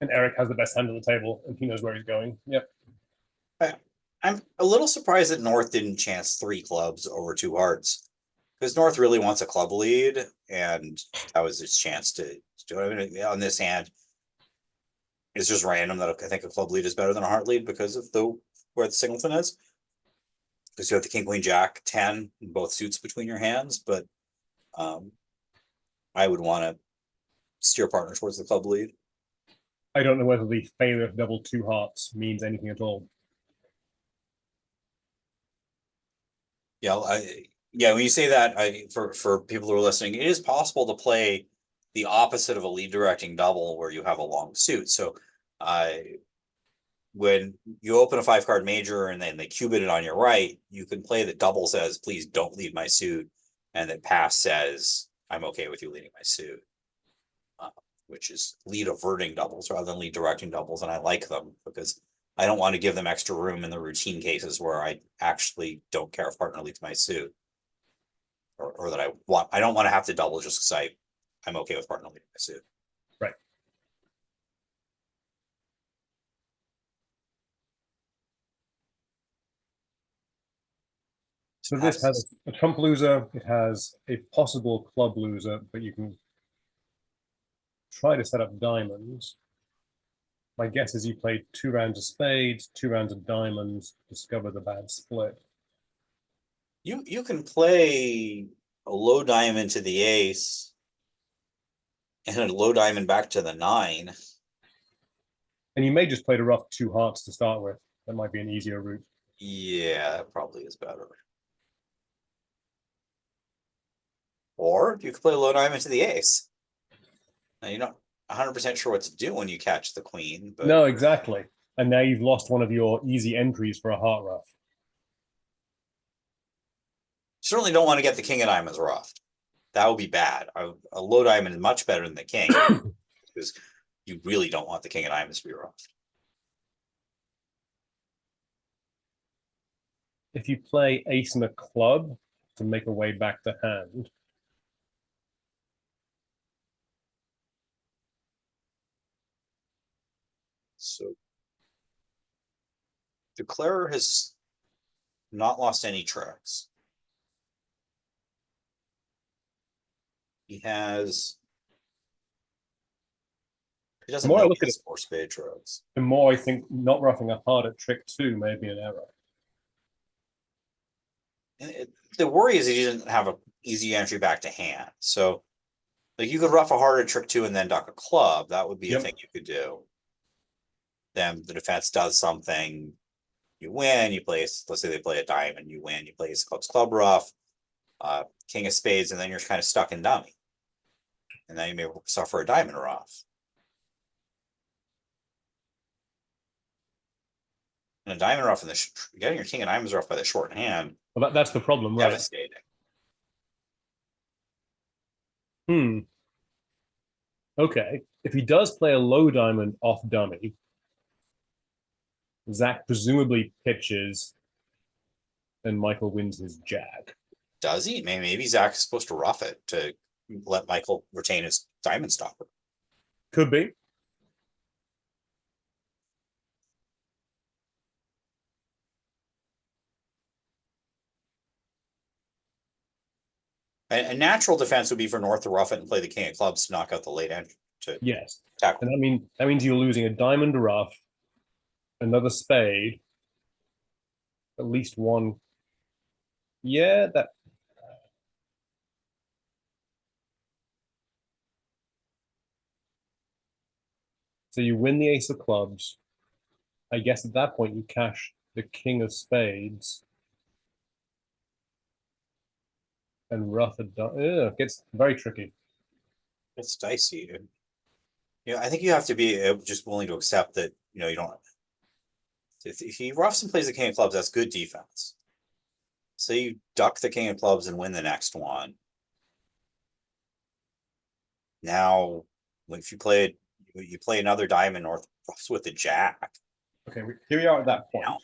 And Eric has the best hand on the table, and he knows where he's going. Yep. I'm a little surprised that North didn't chance 3 clubs over 2 hearts, because North really wants a club lead, and that was his chance to do it. I mean, on this hand, it's just random that I think a club lead is better than a heart lead because of where the singleton is. Because you have the king, queen, jack, 10, both suits between your hands, but I would want to steer partner towards the club lead. I don't know whether the failure of double 2 hearts means anything at all. Yeah, when you say that, for people who are listening, it is possible to play the opposite of a lead directing double where you have a long suit. So when you open a 5-card major and then they cubit it on your right, you can play that double says, please don't lead my suit, and that pass says, I'm okay with you leading my suit, which is lead averting doubles rather than lead directing doubles. And I like them because I don't want to give them extra room in the routine cases where I actually don't care if partner leads my suit, or that I don't want to have to double just because I'm okay with partner leading my suit. Right. So this has a trump loser. It has a possible club loser, but you can try to set up diamonds. My guess is you played 2 rounds of spades, 2 rounds of diamonds, discover the bad split. You can play a low diamond to the ace and a low diamond back to the 9. And you may just play the rough 2 hearts to start with. That might be an easier route. Yeah, that probably is better. Or you could play a low diamond to the ace. Now you're not 100% sure what to do when you catch the queen, but No, exactly. And now you've lost one of your easy entries for a heart rough. certainly don't want to get the king of diamonds roughed. That would be bad. A low diamond is much better than the king because you really don't want the king of diamonds to be roughed. If you play ace and a club to make a way back to hand, So Declarer has not lost any tricks. He doesn't more I know look he at it, has 4 spade tricks. the more I think not roughing a heart at trick 2 may be an error. The worry is he doesn't have an easy entry back to hand. So like you could rough a heart at trick 2 and then duck a club. That would be a thing you could do. Then the defense does something, you win, you play, let's say they play a diamond, you win, you play ace clubs club rough, king of spades, and then you're kind of stuck in dummy. And then you may suffer a diamond rough. And a diamond rough in getting your king of diamonds rough by the short hand. Well, that's the problem, right? Devastating. Okay. If he does play a low diamond off dummy, Zach presumably pitches and Michael wins his jack. Does he? Maybe Zach is supposed to rough it to let Michael retain his diamond stopper. Could be. A natural defense would be for North to rough it and play the king of clubs to knock out the late entry. Yes. Tackle. And that means you're losing a diamond rough, another spade, at least one. Yeah, that. So you win the ace of clubs. I guess at that point you cash the king of spades and rough a it gets very tricky. It's dicey. I think you have to be just willing to accept that, you don't. If he roughs and plays the king of clubs, that's good defense. So you duck the king of clubs and win the next one. Now, if you play another diamond North roughs with the jack. Okay, here we are at that point. Now.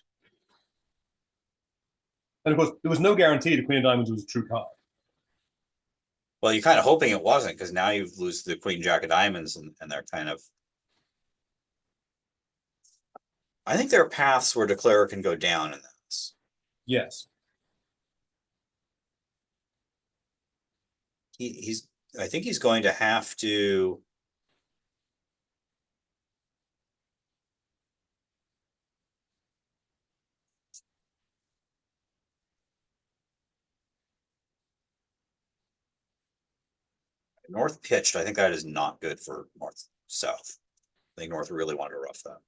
And of course, there was no guarantee the queen of diamonds was a true card. Well, you're kind of hoping it wasn't, because now you lose the queen jack of diamonds, and they're kind of. I think there are paths where Declarer can go down in this. Yes. I think he's going to have to. North pitched. I think that is not good for North South. I think North really wanted to rough that.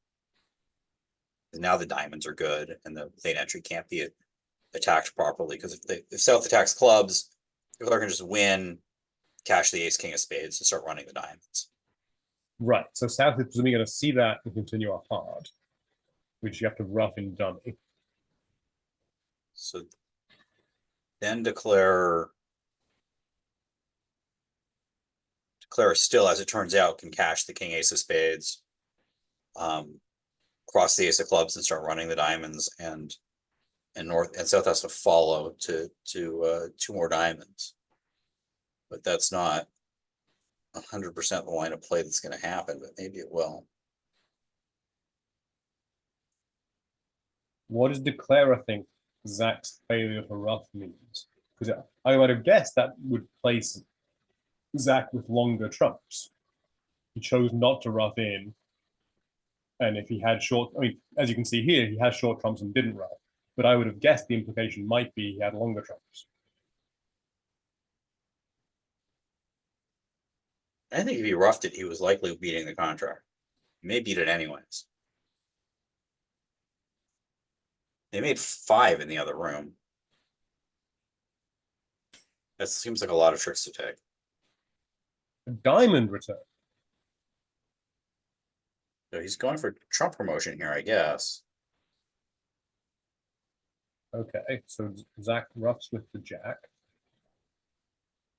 Now the diamonds are good, and the late entry can't be attacked properly, because if South attacks clubs, Declarer can just win, cash the ace king of spades, and start running the diamonds. Right. So South is presumably going to see that and continue a hard, which you have to rough in dummy. So then Declarer still, as it turns out, can cash the king ace of spades, cross the ace of clubs and start running the diamonds, and North and South has to follow to 2 more diamonds. But that's not 100% the line of play that's going to happen, but maybe it will. What does Declarer think Zach's failure to rough means? Because I would have guessed that would place Zach with longer trumps. He chose not to rough in. And if he had short, I mean, as you can see here, he has short trumps and didn't ruff. But I would have guessed the implication might be he had longer trumps. I think if he roughed it, he was likely beating the contract. He may beat it anyways. They made 5 in the other room. That seems like a lot of tricks to take. A diamond return. So he's going for Trump promotion here, I guess. Okay, so Zach roughs with the jack.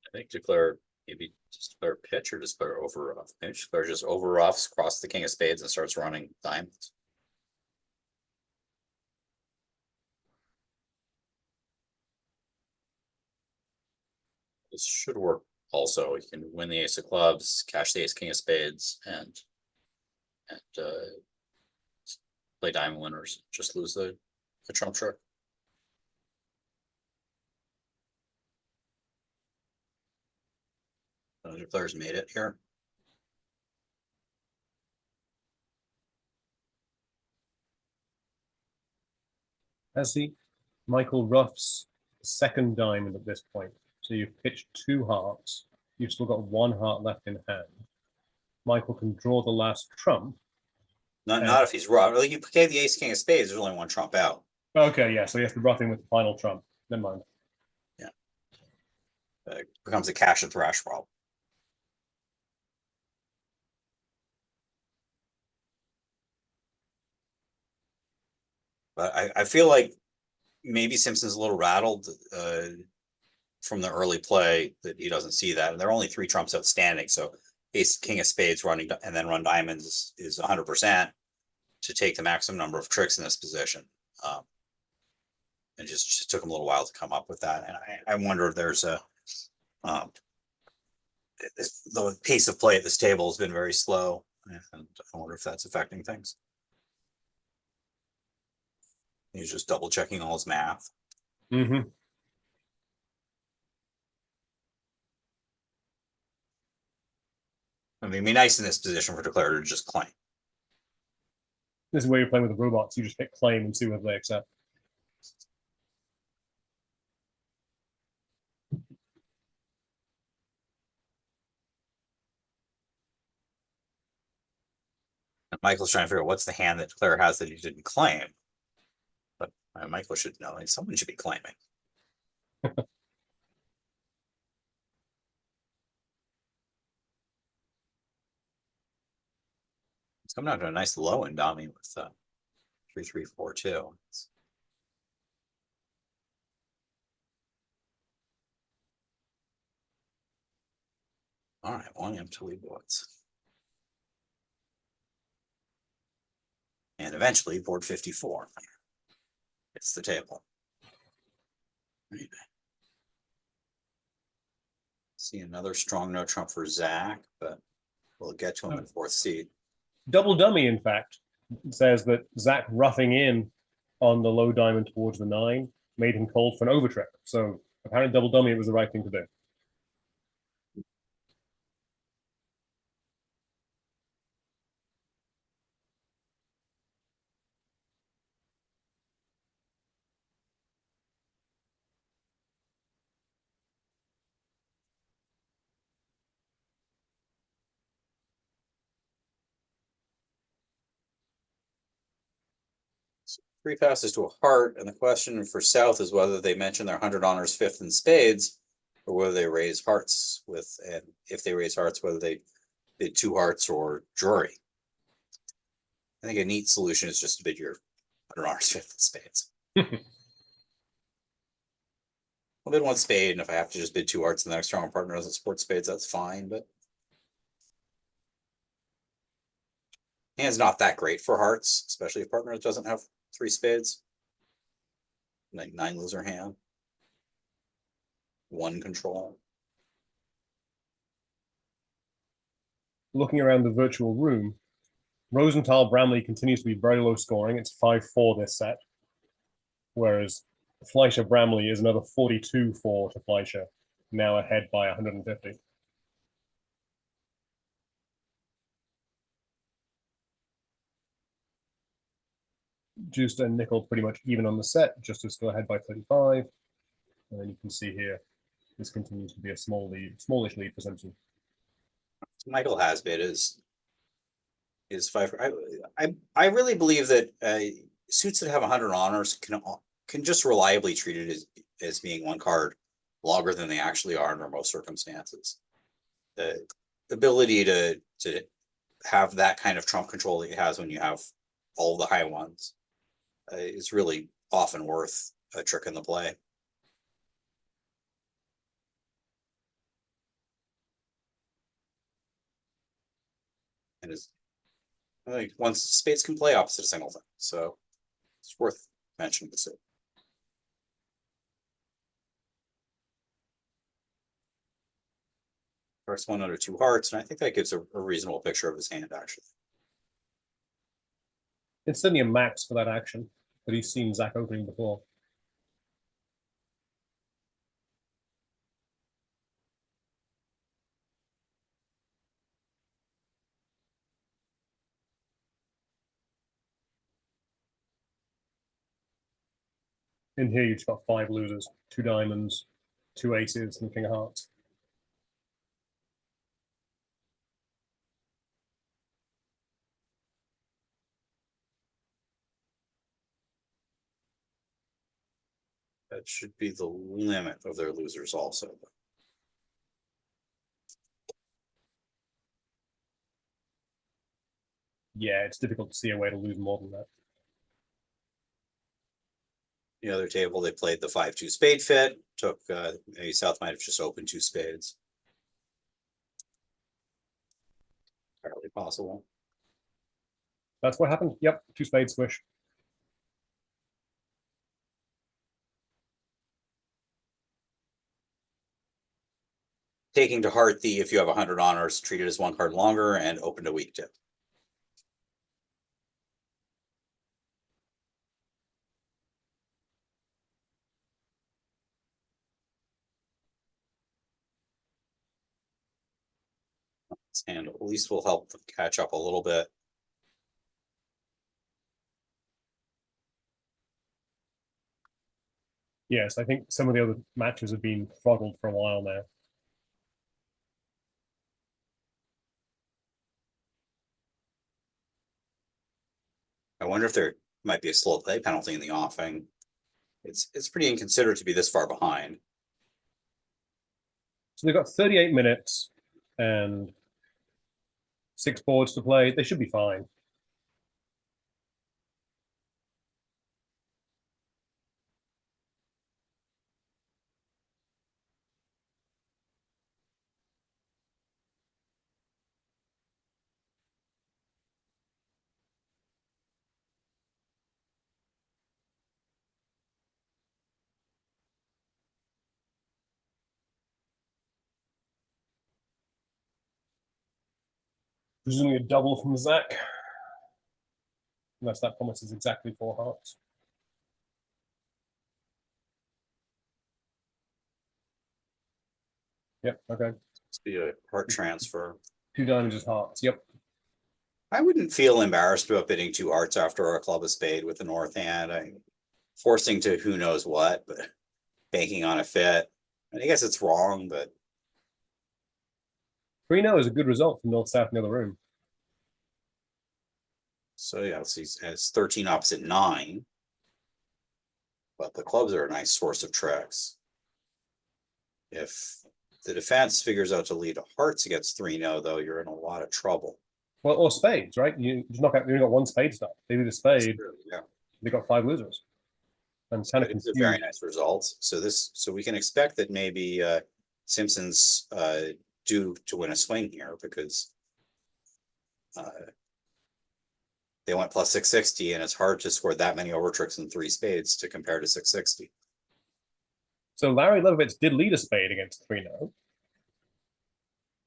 I think declare maybe just declare pitch or just declare over rough. Maybe declare just over roughs, cross the king of spades, and starts running diamonds. This should work also. You can win the ace of clubs, cash the ace king of spades, and play diamond winners. Just lose the trump trick. Other players made it here. Has he? Michael roughs second diamond at this point. So you've pitched 2 hearts. You've still got 1 heart left in hand. Michael can draw the last trump. Not if he's rough. Like you gave the ace king of spades, there's only 1 trump out. Okay, yeah, so he has to rough in with the final trump. Never mind. Yeah. It becomes a cash and thrash problem. But I feel like maybe Simpson's a little rattled from the early play that he doesn't see that. And there are only 3 trumps outstanding. So ace king of spades running and then run diamonds is 100% to take the maximum number of tricks in this position. And just took him a little while to come up with that. And I wonder if there's a the pace of play at this table has been very slow, and I wonder if that's affecting things. He's just double checking all his math. Mm-hmm. I mean, it'd be nice in this position for declarer to just claim. This is where you're playing with the robots. You just hit claim and see whether they accept. And Michael's trying to figure out what's the hand that declarer has that he didn't claim. But Michael should know. Like, someone should be claiming. It's coming out to a nice low in Dami with 3-3-4-2. All right, 1 empty lead boards. And eventually board 54 hits the table. Right. See another strong no trump for Zach, but we'll get to him in 4th seed. Double dummy, in fact, says that Zach roughing in on the low diamond towards the 9 made him cold for an over trick. So apparently double dummy, it was the right thing to do. So 3 passes to a heart, and the question for South is whether they mention their 100 honors 5th in spades, or whether they raise hearts with, and if they raise hearts, whether they bid 2 hearts or jury. I think a neat solution is just to bid your 100 honors 5th in spades. I'll bid 1 spade, and if I have to just bid 2 hearts and the next strong partner doesn't support spades, that's fine, but hand's not that great for hearts, especially if partner doesn't have 3 spades. Like 9 loser hand. 1 control. Looking around the virtual room, Rosenthal Bramley continues to be very low scoring. It's 5-4 this set. Whereas Fleischer Bramley is another 42-4 to Fleischer, now ahead by 150. Juiced and nickel pretty much even on the set, just as still ahead by 35. And then you can see here, this continues to be a smallish lead for Simpson. Michael Hasbit is five. I really believe that suits that have 100 honors can just reliably treat it as being one card longer than they actually are under most circumstances. The ability to have that kind of trump control that it has when you have all the high ones is really often worth a trick in the play. And is, I think once spades can play opposite a singleton, so it's worth mentioning this. First one under two hearts, and I think that gives a reasonable picture of his hand, actually. It's certainly a max for that action, but he's seen Zach opening before. In here, you've got 5 losers, 2 diamonds, 2 aces, and king of hearts. That should be the limit of their losers also. Yeah, it's difficult to see a way to lose more than that. The other table, they played the 5-2 spade fit, took maybe South might have just opened 2 spades. Entirely possible. That's what happened. Yep, 2 spades swish. Taking to heart the, if you have 100 honors, treat it as one card longer and open to weak tip. And at least will help them catch up a little bit. Yes, I think some of the other matches have been throttled for a while now. I wonder if there might be a slow play penalty in the offing. It's pretty inconsiderate to be this far behind. So they've got 38 minutes and 6 boards to play. They should be fine. Presumably a double from Zach. Unless that promises exactly 4 hearts. Yep, okay. It's be a heart transfer. 2 diamonds is hearts. Yep. I wouldn't feel embarrassed about bidding 2 hearts after a club of spade with the north hand. Forcing to who knows what, but banking on a fit. I guess it's wrong, but 3-0 is a good result from north-south in the other room. so yeah, it's 13 opposite 9. But the clubs are a nice source of tricks. If the defense figures out to lead hearts against 3-0, though, you're in a lot of trouble. Well, or spades, right? You knock out. You only got 1 spade stop. They do the spade. True, yeah, They got 5 losers. And it's kind of it's a very nice result. So we can expect that maybe Simpson's due to win a swing here because they went plus 660, and it's hard to score that many over tricks in 3 spades to compare to 660. So Larry Leibovitz did lead a spade against 3-0.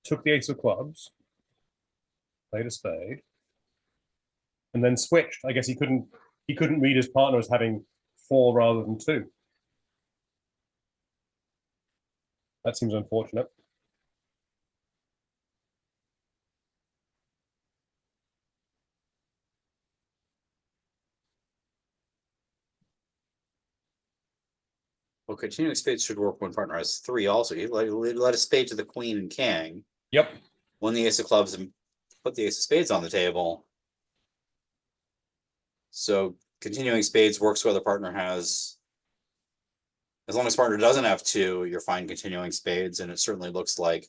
Took the ace of clubs. Played a spade. And then switched. I guess he couldn't read his partner as having 4 rather than 2. That seems unfortunate. Well, continuing spades should work when partner has 3 also. You let a spade to the queen and king. Yep. Won the ace of clubs and put the ace of spades on the table. So continuing spades works where the partner has, as long as partner doesn't have 2, you're fine continuing spades, and it certainly looks like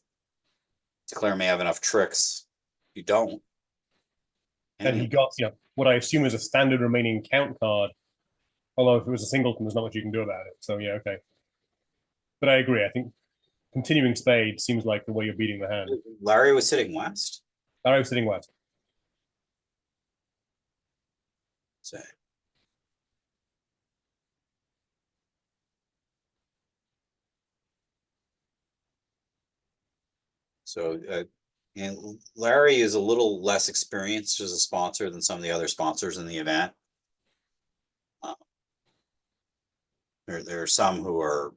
Declare may have enough tricks. You don't. And he got, what I assume is a standard remaining count card. Although if it was a singleton, there's not much you can do about it. So yeah, okay. But I agree. I think continuing spade seems like the way you're beating the hand. Larry was sitting west. Larry was sitting west. So, and Larry is a little less experienced as a sponsor than some of the other sponsors in the event. There are some who are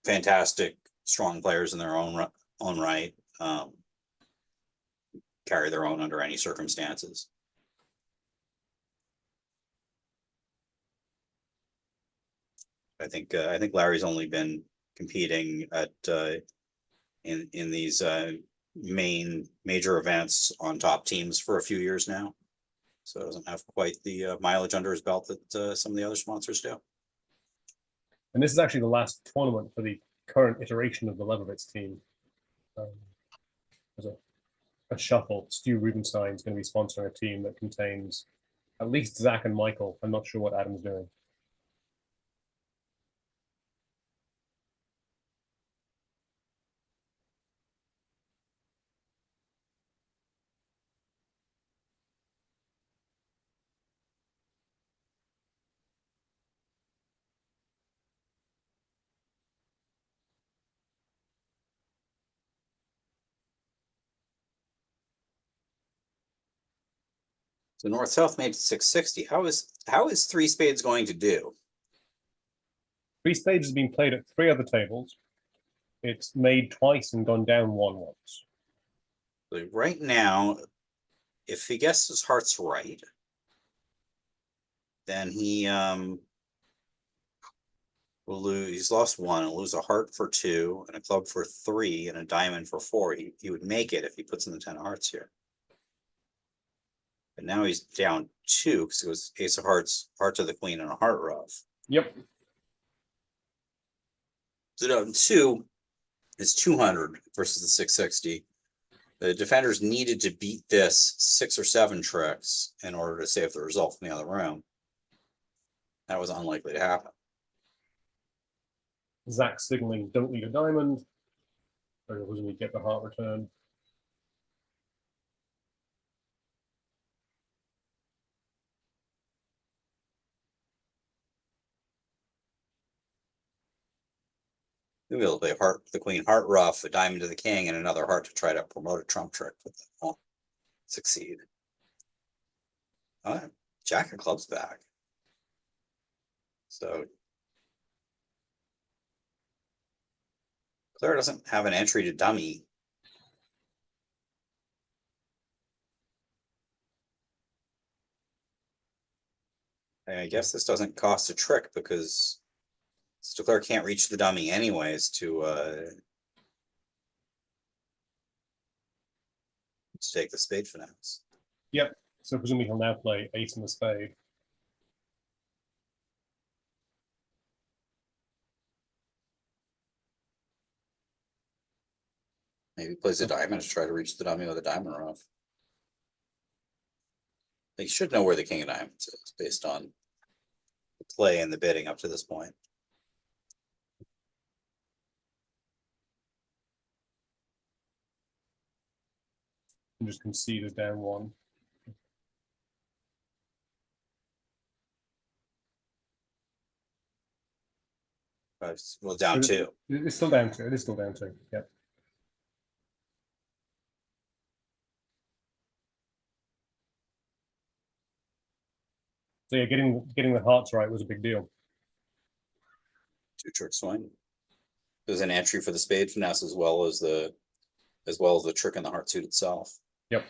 fantastic, strong players in their own right, carry their own under any circumstances. I think Larry's only been competing at in these major events on top teams for a few years now, so doesn't have quite the mileage under his belt that some of the other sponsors do. And this is actually the last tournament for the current iteration of the Leibovitz team. There's a shuffle. Stu Rubenstein is going to be sponsoring a team that contains at least Zach and Michael. I'm not sure what Adam's doing. So north-south made 660. How is 3 spades going to do? 3 spades has been played at 3 other tables. It's made twice and gone down 1 once. So right now, if he guesses hearts right, then he will lose. He's lost 1. He'll lose a heart for 2 and a club for 3 and a diamond for 4. He would make it if he puts in the 10 of hearts here. But now he's down 2 because it was ace of hearts, heart to the queen, and a heart ruff. Yep. So down 2 is 200 versus the 660. The defenders needed to beat this 6 or 7 tricks in order to save the result from the other room. That was unlikely to happen. Zach signaling don't need a diamond. Or doesn't he get the heart return? We'll be able to play heart to the queen, heart ruff, a diamond to the king, and another heart to try to promote a trump trick, but that won't succeed. All right, jack of clubs back. So Claire doesn't have an entry to dummy. I guess this doesn't cost a trick because Claire can't reach the dummy anyways to take the spade finesse. Yep. So presumably he'll now play ace in the spade. Maybe plays a diamond to try to reach the dummy with a diamond ruff. They should know where the king of diamonds is based on the play and the bidding up to this point. And just concede as down 1. Well, down 2. It's still down 2. It is still down 2. Yep. So yeah, getting the hearts right was a big deal. 2 trick swing. There's an entry for the spade finesse as well as the trick in the heart suit itself. Yep.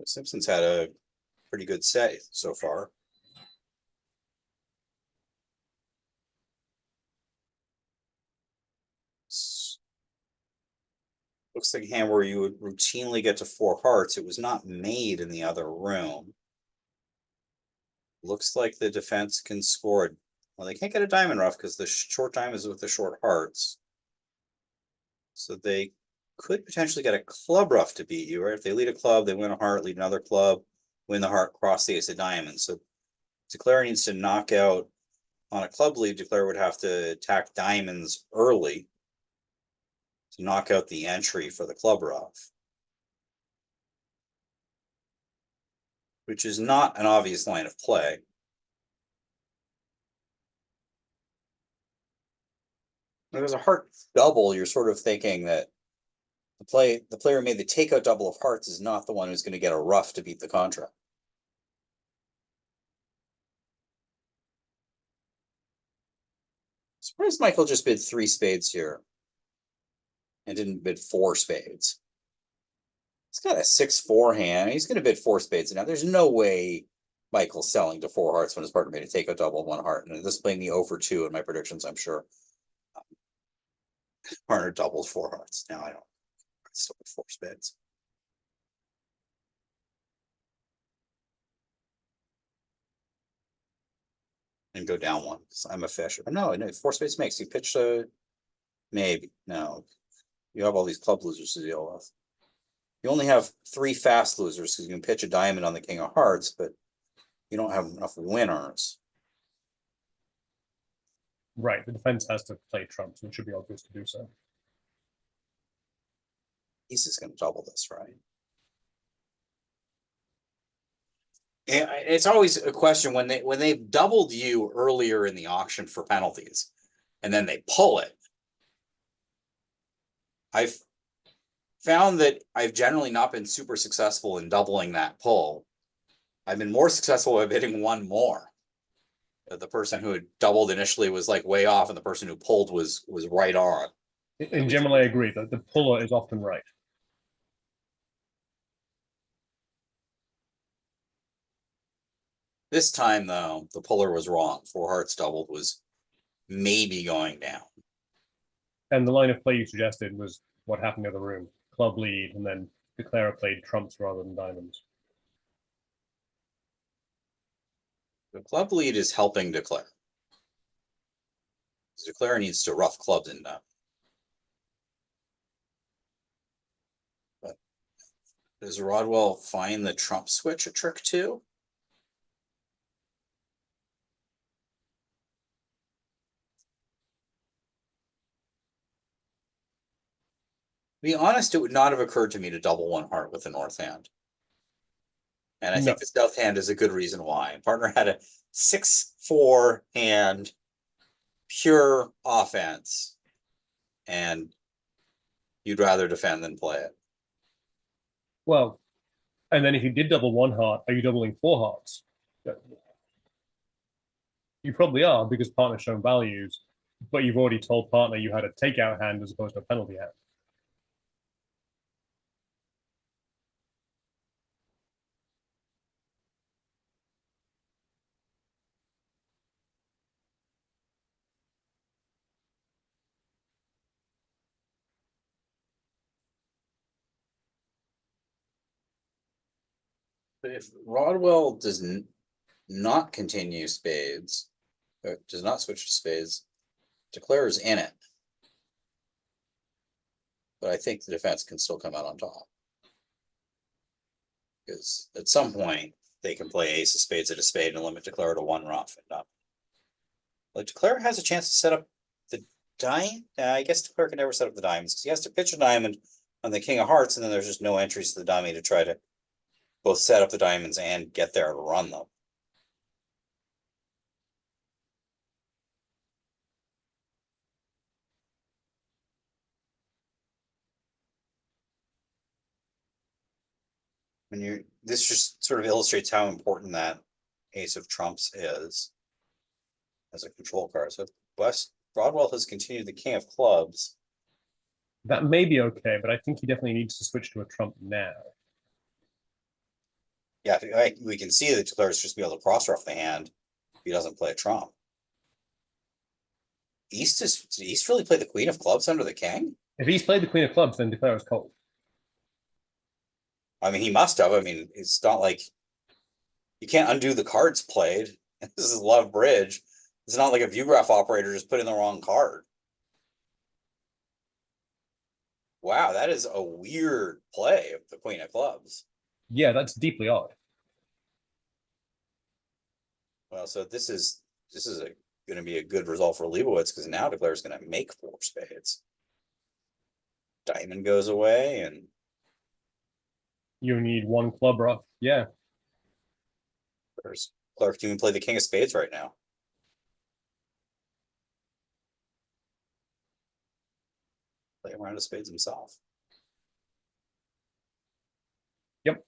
Simpson's had a pretty good set so far. Looks like a hand where you would routinely get to 4 hearts. It was not made in the other room. Looks like the defense can score. Well, they can't get a diamond ruff because the short diamond is with the short hearts. So they could potentially get a club ruff to beat you, right? If they lead a club, they win a heart, lead another club, win the heart, cross the ace of diamonds. So Declare needs to knock out on a club lead. Declare would have to attack diamonds early to knock out the entry for the club ruff, which is not an obvious line of play. If there's a heart double, you're sort of thinking that the player who made the takeout double of hearts is not the one who's going to get a ruff to beat the contract. Surprised Michael just bid 3 spades here and didn't bid 4 spades. He's got a 6-4 hand. He's going to bid 4 spades. Now, there's no way Michael's selling to 4 hearts when his partner made a takeout double of 1 heart. And this is playing me 0 for 2 in my predictions, I'm sure. Partner doubled 4 hearts. Now I don't. Still with 4 spades. And go down 1 because I'm a fish. No, 4 spades makes. You pitch a maybe. No. You have all these club losers to deal with. You only have 3 fast losers because you can pitch a diamond on the king of hearts, but you don't have enough winners. Right, the defense has to play trumps, and should be obvious to do so. He's just going to double this, right? And it's always a question when they've doubled you earlier in the auction for penalties, and then they pull it. I've found that I've generally not been super successful in doubling that pull. I've been more successful by bidding 1 more. The person who had doubled initially was like way off, and the person who pulled was right on. In general, I agree that the puller is often right. This time, though, the puller was wrong. 4 hearts doubled was maybe going down. And the line of play you suggested was what happened in the other room. Club lead, and then Declare played trumps rather than diamonds. The club lead is helping Declare. Declare needs to rough clubs in that. But does Rodwell find the trump switch a trick too? To be honest, it would not have occurred to me to double 1 heart with the north hand. And I think the south hand is a good reason why. Partner had a 6-4 hand, pure offense, and you'd rather defend than play it. Well, and then if you did double 1 heart, are you doubling 4 hearts? You probably are because partner's shown values, but you've already told partner you had a takeout hand as opposed to a penalty hand. But if Rodwell does not continue spades, or does not switch to spades, Declare's in it. But I think the defense can still come out on top. Because at some point, they can play ace of spades at a spade and limit Declare to 1 ruff. And like Declare has a chance to set up the diamond. I guess Declare can never set up the diamonds because he has to pitch a diamond on the king of hearts, and then there's just no entries to the dummy to try to both set up the diamonds and get there to run them. When this just sort of illustrates how important that ace of trumps is as a control card. So Broadwell has continued the king of clubs. That may be okay, but I think he definitely needs to switch to a trump now. Yeah, we can see that Declare's just be able to cross ruff the hand if he doesn't play a trump. Did East really play the queen of clubs under the king? If he's played the Queen of Clubs, then declare us cold. I mean, he must have. I mean, it's not like you can't undo the cards played. This is Love Bridge. It's not like a view graph operator just put in the wrong card. Wow, that is a weird play of the Queen of Clubs. Yeah, that's deeply odd. Well, so this is going to be a good result for Leibowitz because now Declare is going to make 4 spades. Diamond goes away, and You need one club ruff. Yeah. Clark can even play the King of Spades right now. Play a round of spades himself. Yep.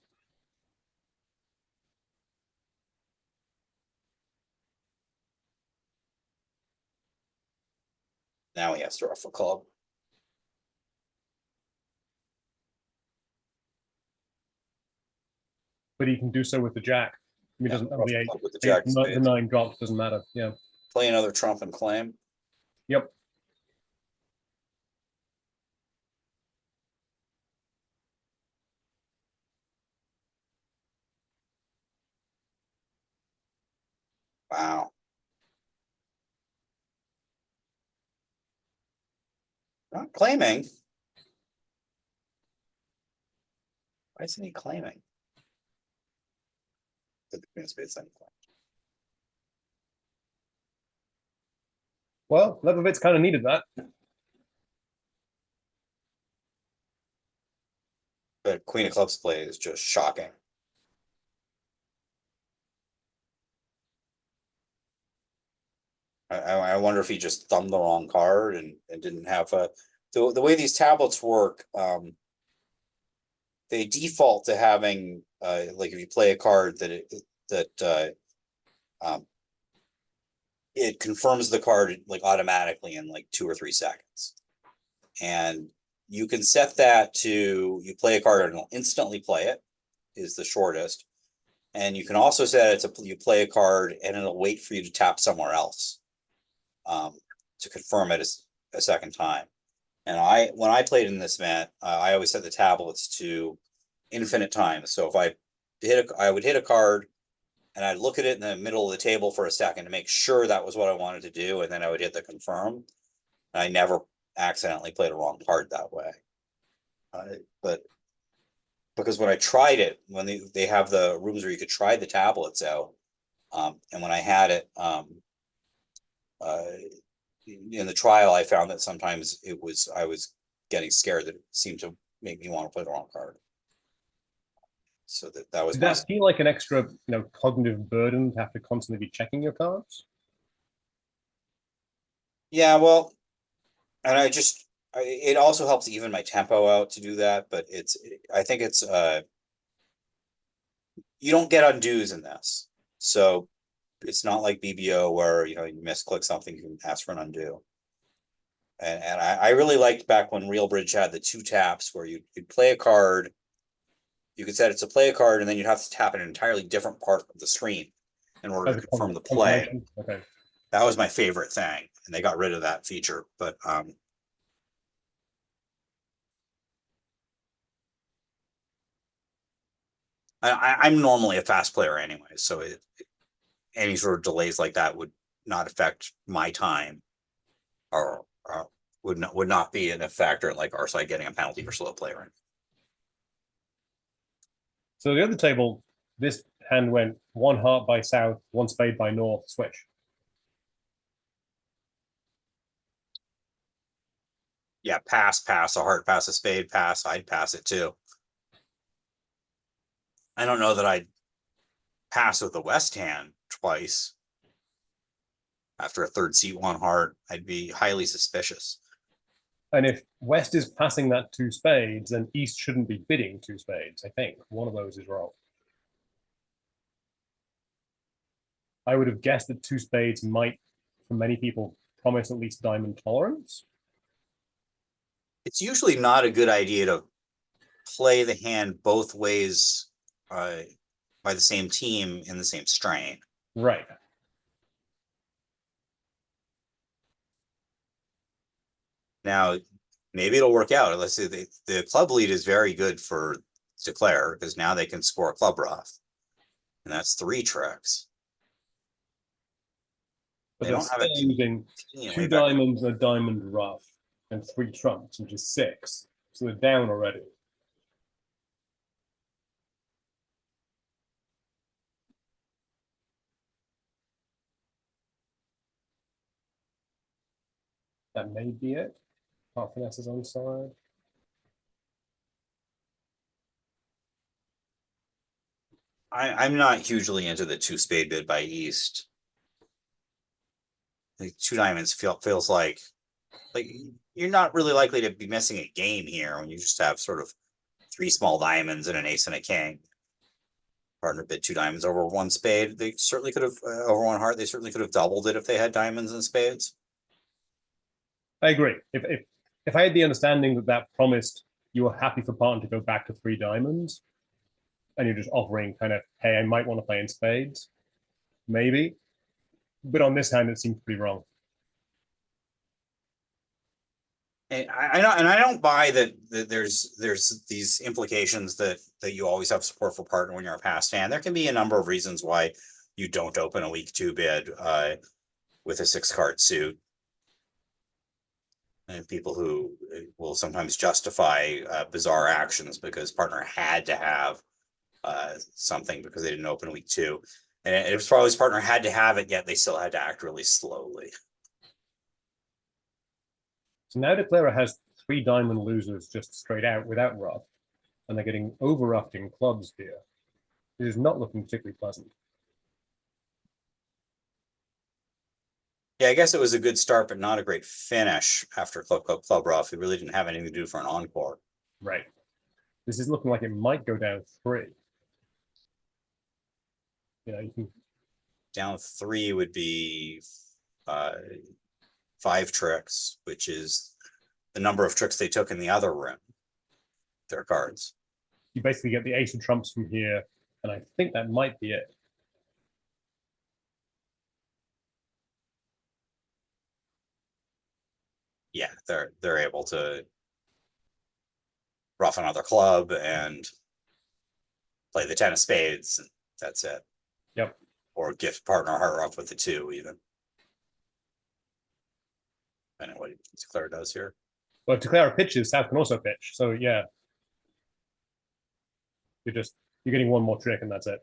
Now he has to ruff a club. But he can do so with the jack. He Yeah, doesn't. ruff The a eight, club with the jack of the spades. 9 drops doesn't matter. Yeah. Play another trump and claim. Yep. Wow. Not claiming. Why isn't he claiming? The Queen of Spades then claim. Well, Leibowitz kind of needed that. But Queen of Clubs play is just shocking. I wonder if he just thumbed the wrong card and didn't have a the way these tablets work. They default to having like if you play a card um, it confirms the card like automatically in like 2 or 3 seconds, and you can set that to you play a card and it'll instantly play it is the shortest, and you can also set it to you play a card and it'll wait for you to tap somewhere else to confirm it a second time. And when I played in this event, I always set the tablets to infinite times. So if I would hit a card and I'd look at it in the middle of the table for a second to make sure that was what I wanted to do, and then I would hit the confirm. And I never accidentally played a wrong card that way. But because when I tried it, when they have the rooms where you could try the tablets out, and when I had it, in the trial, I found that sometimes I was getting scared that it seemed to make me want to play the wrong card. So that was Did my that feel like an extra, cognitive burden to have to constantly be checking your cards? yeah. Well, and it also helps even my tempo out to do that. But I think it's you don't get undos in this, so it's not like BBO where you misclick something, you can ask for an undo. And I really liked back when Real Bridge had the 2 taps where you'd play a card. You could set it to play a card, and then you'd have to tap an entirely different part of the screen in order As to a confirm the play. confirmation? Okay. That was my favorite thing, and they got rid of that feature. But I'm normally a fast player anyway, so any sort of delays like that would not affect my time, or would not be a factor like our side getting a penalty for slow play. Right? So the other table, this hand went 1 heart by south, 1 spade by north, switch. Yeah, pass, a heart, pass, a spade, pass. I'd pass it too. I don't know that I'd pass with the West hand twice. After a 3rd seat 1 heart, I'd be highly suspicious. And if West is passing that 2 spades, then East shouldn't be bidding 2 spades. I think one of those is wrong. I would have guessed that 2 spades might, for many people, promise at least diamond tolerance. It's usually not a good idea to play the hand both ways by the same team in the same strain. Right. Now, maybe it'll work out. Let's say the club lead is very good for Declare because now they can score club rough, and that's 3 tricks. But They they're don't have still it using way 2 back. diamonds, a diamond rough, and 3 trumps, which is 6. So they're down already. That may be it. Half finesse is on side. I'm not hugely into the 2 spade bid by East. The 2 diamonds feels like you're not really likely to be missing a game here when you just have sort of 3 small diamonds and an ace and a king. Partner bid 2 diamonds over 1 spade. They certainly could have over 1 heart. They certainly could have doubled it if they had diamonds and spades. I agree. If I had the understanding that that promised you were happy for partner to go back to 3 diamonds, and you're just offering kind of, hey, I might want to play in spades, maybe. But on this hand, it seems pretty wrong. And I don't buy that there's these implications that you always have support for partner when you're a past hand. There can be a number of reasons why you don't open a weak 2 bid with a 6 card suit. And people who will sometimes justify bizarre actions because partner had to have something because they didn't open week 2. And it was probably his partner had to have it, yet they still had to act really slowly. So now Declarer has 3 diamond losers just straight out without rough, and they're getting over roughed in clubs here. It is not looking particularly pleasant. Yeah, I guess it was a good start, but not a great finish after club rough. It really didn't have anything to do for an encore. Right. This is looking like it might go down 3. You can Down 3 would be 5 tricks, which is the number of tricks they took in the other room. Their cards. You basically get the ace of trumps from here, and I think that might be it. Yeah, they're able to rough another club and play the 10 of spades, and that's it. Yep. Or gift partner heart rough with the 2 even. I know what Declare does here. Well, if Declare pitches, South can also pitch. So yeah, you're getting one more trick, and that's it.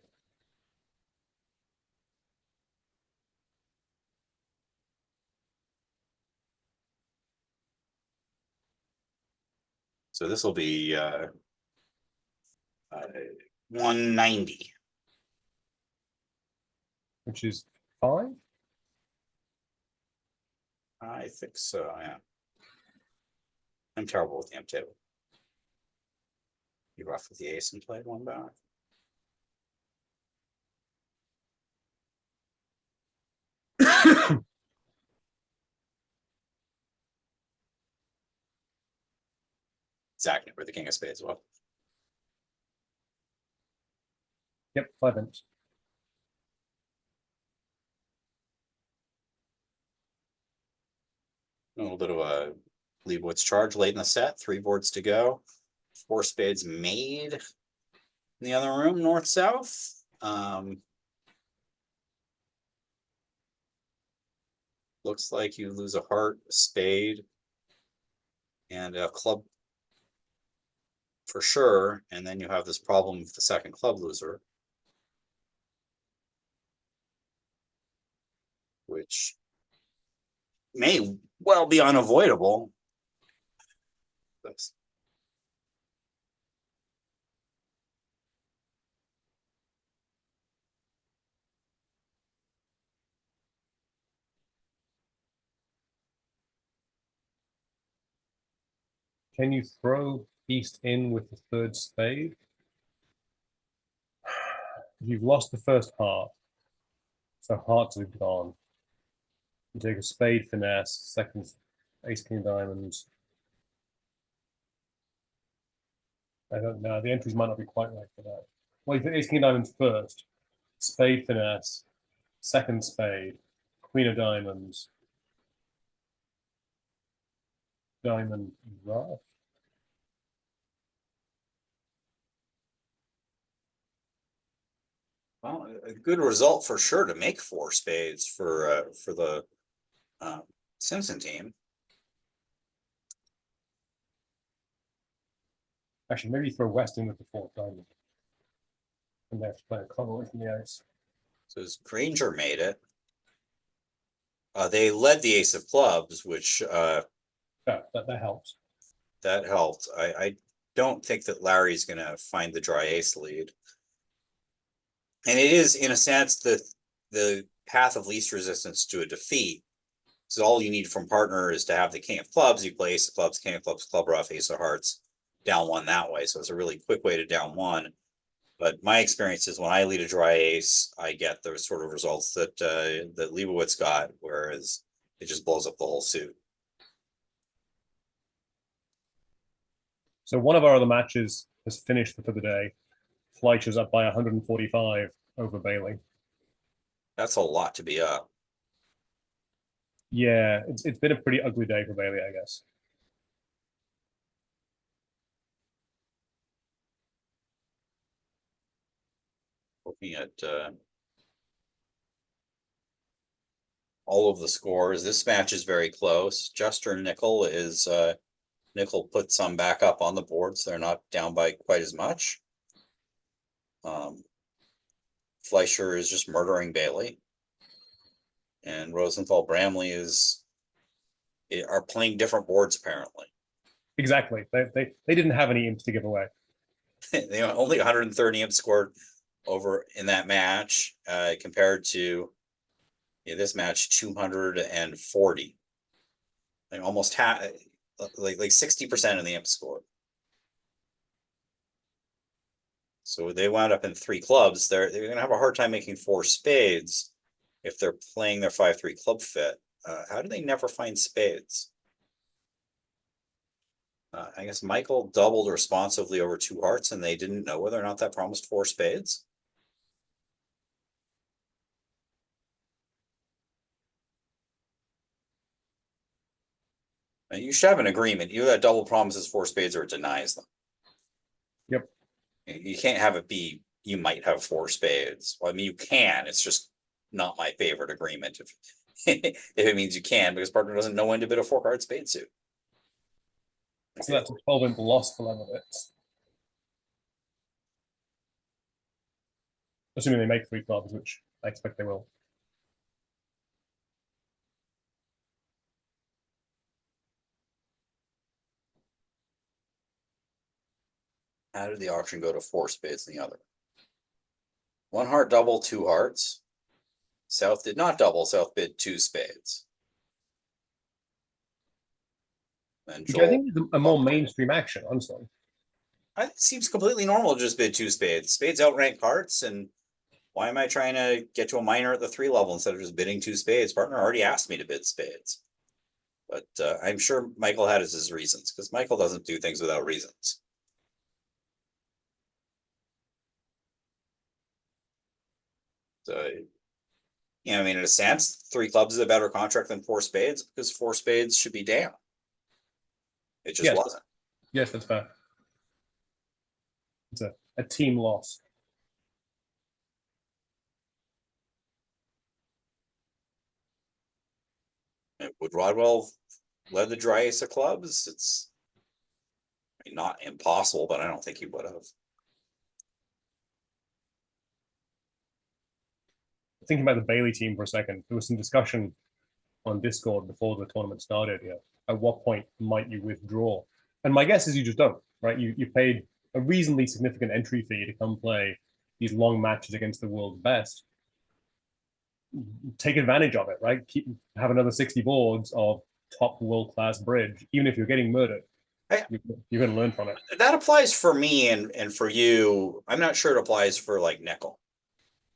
So this will be 190, which is 5. I think so. Yeah, I'm terrible with the M table. You rough with the ace and played 1 back. Zach knew where the king of spades was. Yep, 5 imps. A little bit of a Leibowitz charge late in the set. 3 boards to go. 4 spades made in the other room, north south. Looks like you lose a heart, a spade, and a club for sure. And then you have this problem with the second club loser, which may well be unavoidable. Can you throw East in with the 3rd spade? You've lost the first heart, so hearts are gone. You take a spade finesse, second ace king diamonds. I don't know. The entries might not be quite right for that. Well, you put ace king diamonds first, spade finesse, second spade, queen of diamonds. Diamond rough. Well, a good result for sure to make 4 spades for the Simpson team. Actually, maybe throw West in with the fourth diamond. And they have to play a club away from the ice. So as Granger made it. They led the ace of clubs, which That helps. that helped. I don't think that Larry's going to find the dry ace lead. And it is, in a sense, the path of least resistance to a defeat. So all you need from partner is to have the king of clubs. You play ace of clubs, king of clubs, club rough, ace of hearts, down one that way. So it's a really quick way to down one. But my experience is when I lead a dry ace, I get the sort of results that that Leibowitz got, whereas it just blows up the whole suit. So one of our other matches has finished for the day. Fleischer's up by 145 over Bailey. That's a lot to be up. Yeah, it's been a pretty ugly day for Bailey, I guess. Looking at all of the scores, this match is very close. Juster and Nickel is Nickel put some back up on the board, so they're not down by quite as much. Fleischer is just murdering Bailey, and Rosenthal Bramley are playing different boards apparently. Exactly. They didn't have any imps to give away. They only 130 imps scored over in that match compared to this match 240. Like almost half, like 60% of the imps scored. So they wound up in 3 clubs. They're going to have a hard time making 4 spades if they're playing their 5-3 club fit. How do they never find spades? I guess Michael doubled responsively over 2 hearts, and they didn't know whether or not that promised 4 spades. Now, you should have an agreement. Either that double promises 4 spades or it denies them. Yep. You can't have it be you might have 4 spades. Well, I mean, you can. It's just not my favorite agreement if if it means you can, because partner doesn't know when to bid a 4-card spade suit. So that's a 12 imp loss for Lemovitz. Assuming they make 3 clubs, which I expect they will. How did the auction go to 4 spades in the other? 1 heart double, 2 hearts. South did not double. South bid 2 spades. And Which I think is a more mainstream action, honestly. It seems completely normal to just bid 2 spades. Spades outrank hearts, and why am I trying to get to a minor at the 3 level instead of just bidding 2 spades? Partner already asked me to bid spades. But I'm sure Michael had his reasons, because Michael doesn't do things without reasons. So, I mean, in a sense, 3 clubs is a better contract than 4 spades, because 4 spades should be down. It just wasn't. Yes, that's fair. It's a team loss. Would Rodwell led the dry ace of clubs? It's not impossible, but I don't think he would have. Thinking about the Bailey team for a second, there was some discussion on Discord before the tournament started. Yeah, at what point might you withdraw? And my guess is you just don't, right? You paid a reasonably significant entry fee to come play these long matches against the world's best. Take advantage of it, right? Have another 60 boards of top world class bridge, even if you're getting murdered. You're going to learn from it. That applies for me and for you. I'm not sure it applies for like Nickel,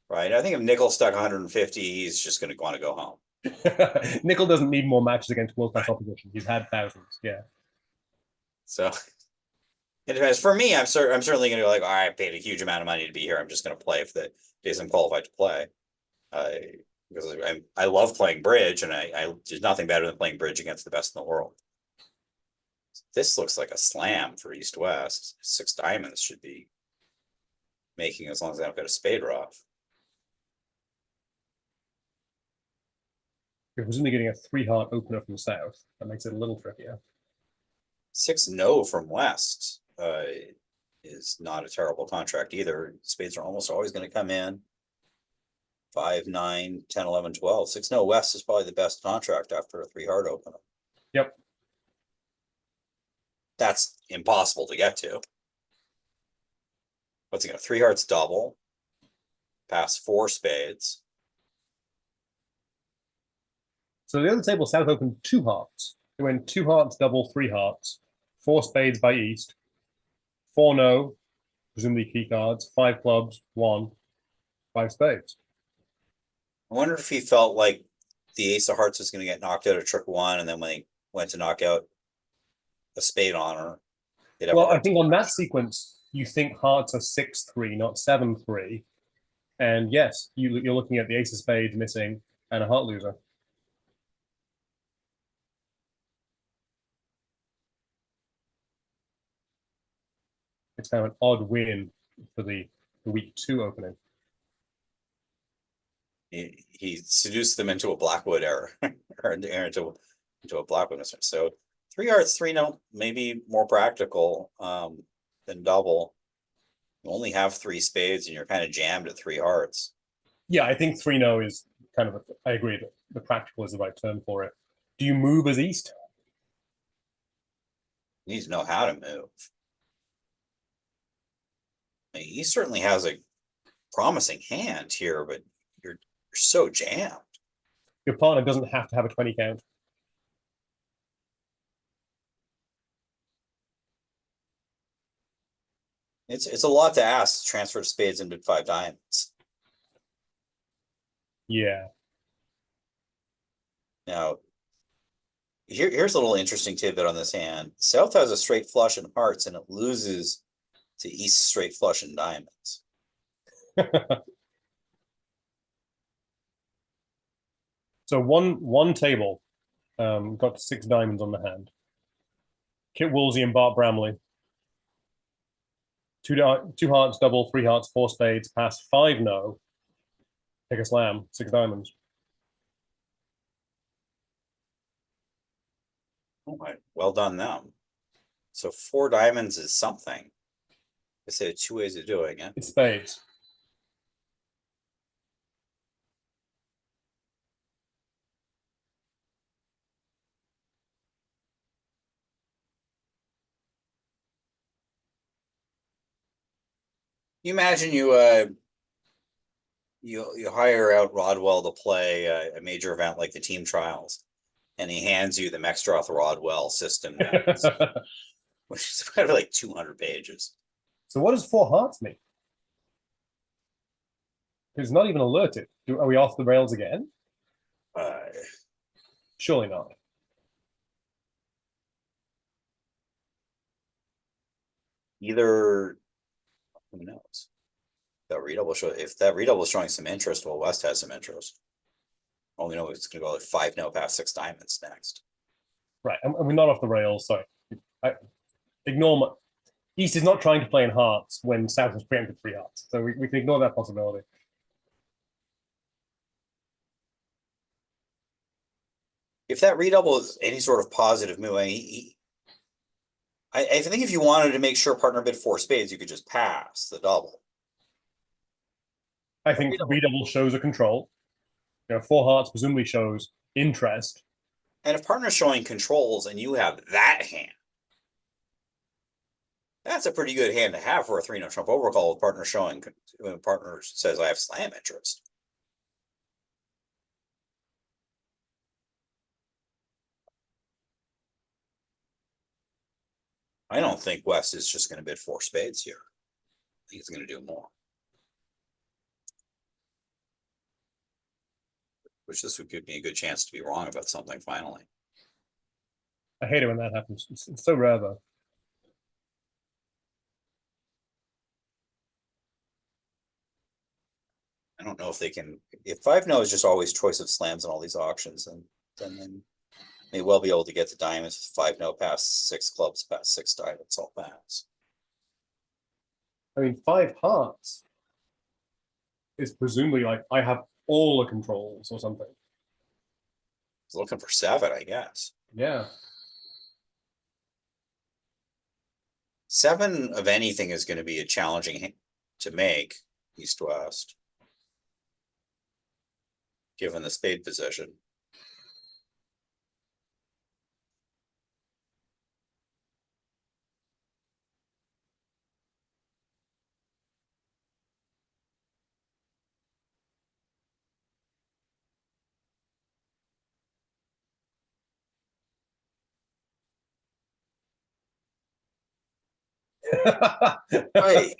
right? I think if Nickel stuck 150, he's just going to want to go home. Nickel doesn't need more matches against world class opposition. He's had thousands. Yeah. So it depends. For me, I'm certainly going to go like, I paid a huge amount of money to be here. I'm just going to play if the days I'm qualified to play. Because I love playing bridge, and I there's nothing better than playing bridge against the best in the world. This looks like a slam for East West. 6 diamonds should be making as long as I've got a spade rough. You're presumably getting a 3-heart opener from south. That makes it a little trickier. 6 no from West is not a terrible contract either. Spades are almost always going to come in. 5, 9, 10, 11, 12. 6 no West is probably the best contract after a 3-heart opener. Yep. That's impossible to get to. What's it going to 3 hearts double? Pass 4 spades. So the other table, south opened 2 hearts. It went 2 hearts, double, 3 hearts, 4 spades by east, 4 no, presumably key cards, 5 clubs, 1, 5 spades. I wonder if he felt like the ace of hearts was going to get knocked out of trick 1, and then when he went to knock out a spade on her, well, I think on that sequence, you think hearts are 6-3, not 7-3. And yes, you're looking at the ace of spades missing and a heart loser. It's kind of an odd win for the week 2 opening. He seduced them into a Blackwood error, or into a Blackwood mistake. So 3 hearts, 3 no, maybe more practical than double. You only have 3 spades, and you're kind of jammed at 3 hearts. Yeah, I think 3 no is kind of, I agree that the practical is the right term for it. Do you move as east? You need to know how to move. I mean, he certainly has a promising hand here, but you're so jammed. Your partner doesn't have to have a 20 count. It's a lot to ask to transfer spades into 5 diamonds. Yeah. Now, here's a little interesting tidbit on this hand. South has a straight flush in hearts, and it loses to East straight flush in diamonds. So one table got 6 diamonds on the hand. Kit Woolsey and Bart Bramley. 2 hearts, double, 3 hearts, 4 spades, pass 5 no. Take a slam, 6 diamonds. Oh my, well done them. So 4 diamonds is something. I say 2 ways of doing it. It's spades. You imagine you hire out Rodwell to play a major event like the team trials, and he hands you the Mextroth Rodwell system now, which is about like 200 pages. So what does 4 hearts mean? It's not even alerted. Are we off the rails again? Surely not. Either, who knows? That redouble show, if that redouble is showing some interest, well, West has some interest. Only know it's going to go like 5 no past 6 diamonds next. Right, and we're not off the rails. Sorry, ignore my. East is not trying to play in hearts when South has preempted 3 hearts, so we can ignore that possibility. If that redouble is any sort of positive move, I think if you wanted to make sure partner bid 4 spades, you could just pass the double. I think redouble shows a control. 4 hearts presumably shows interest. And if partner's showing controls and you have that hand, that's a pretty good hand to have for a 3 no trump overcall with partner showing, when partner says I have slam interest. I don't think West is just going to bid 4 spades here. I think he's going to do more. Which this would give me a good chance to be wrong about something finally. I hate it when that happens. It's so rare, though. I don't know if they can. If 5 no is just always choice of slams in all these auctions, and then May well be able to get to diamonds with 5 no pass, 6 clubs pass, 6 diamonds all pass. I mean, 5 hearts is presumably like I have all the controls or something. He's looking for 7, I guess. Yeah. 7 of anything is going to be a challenging to make, east-west, given the spade position. Right.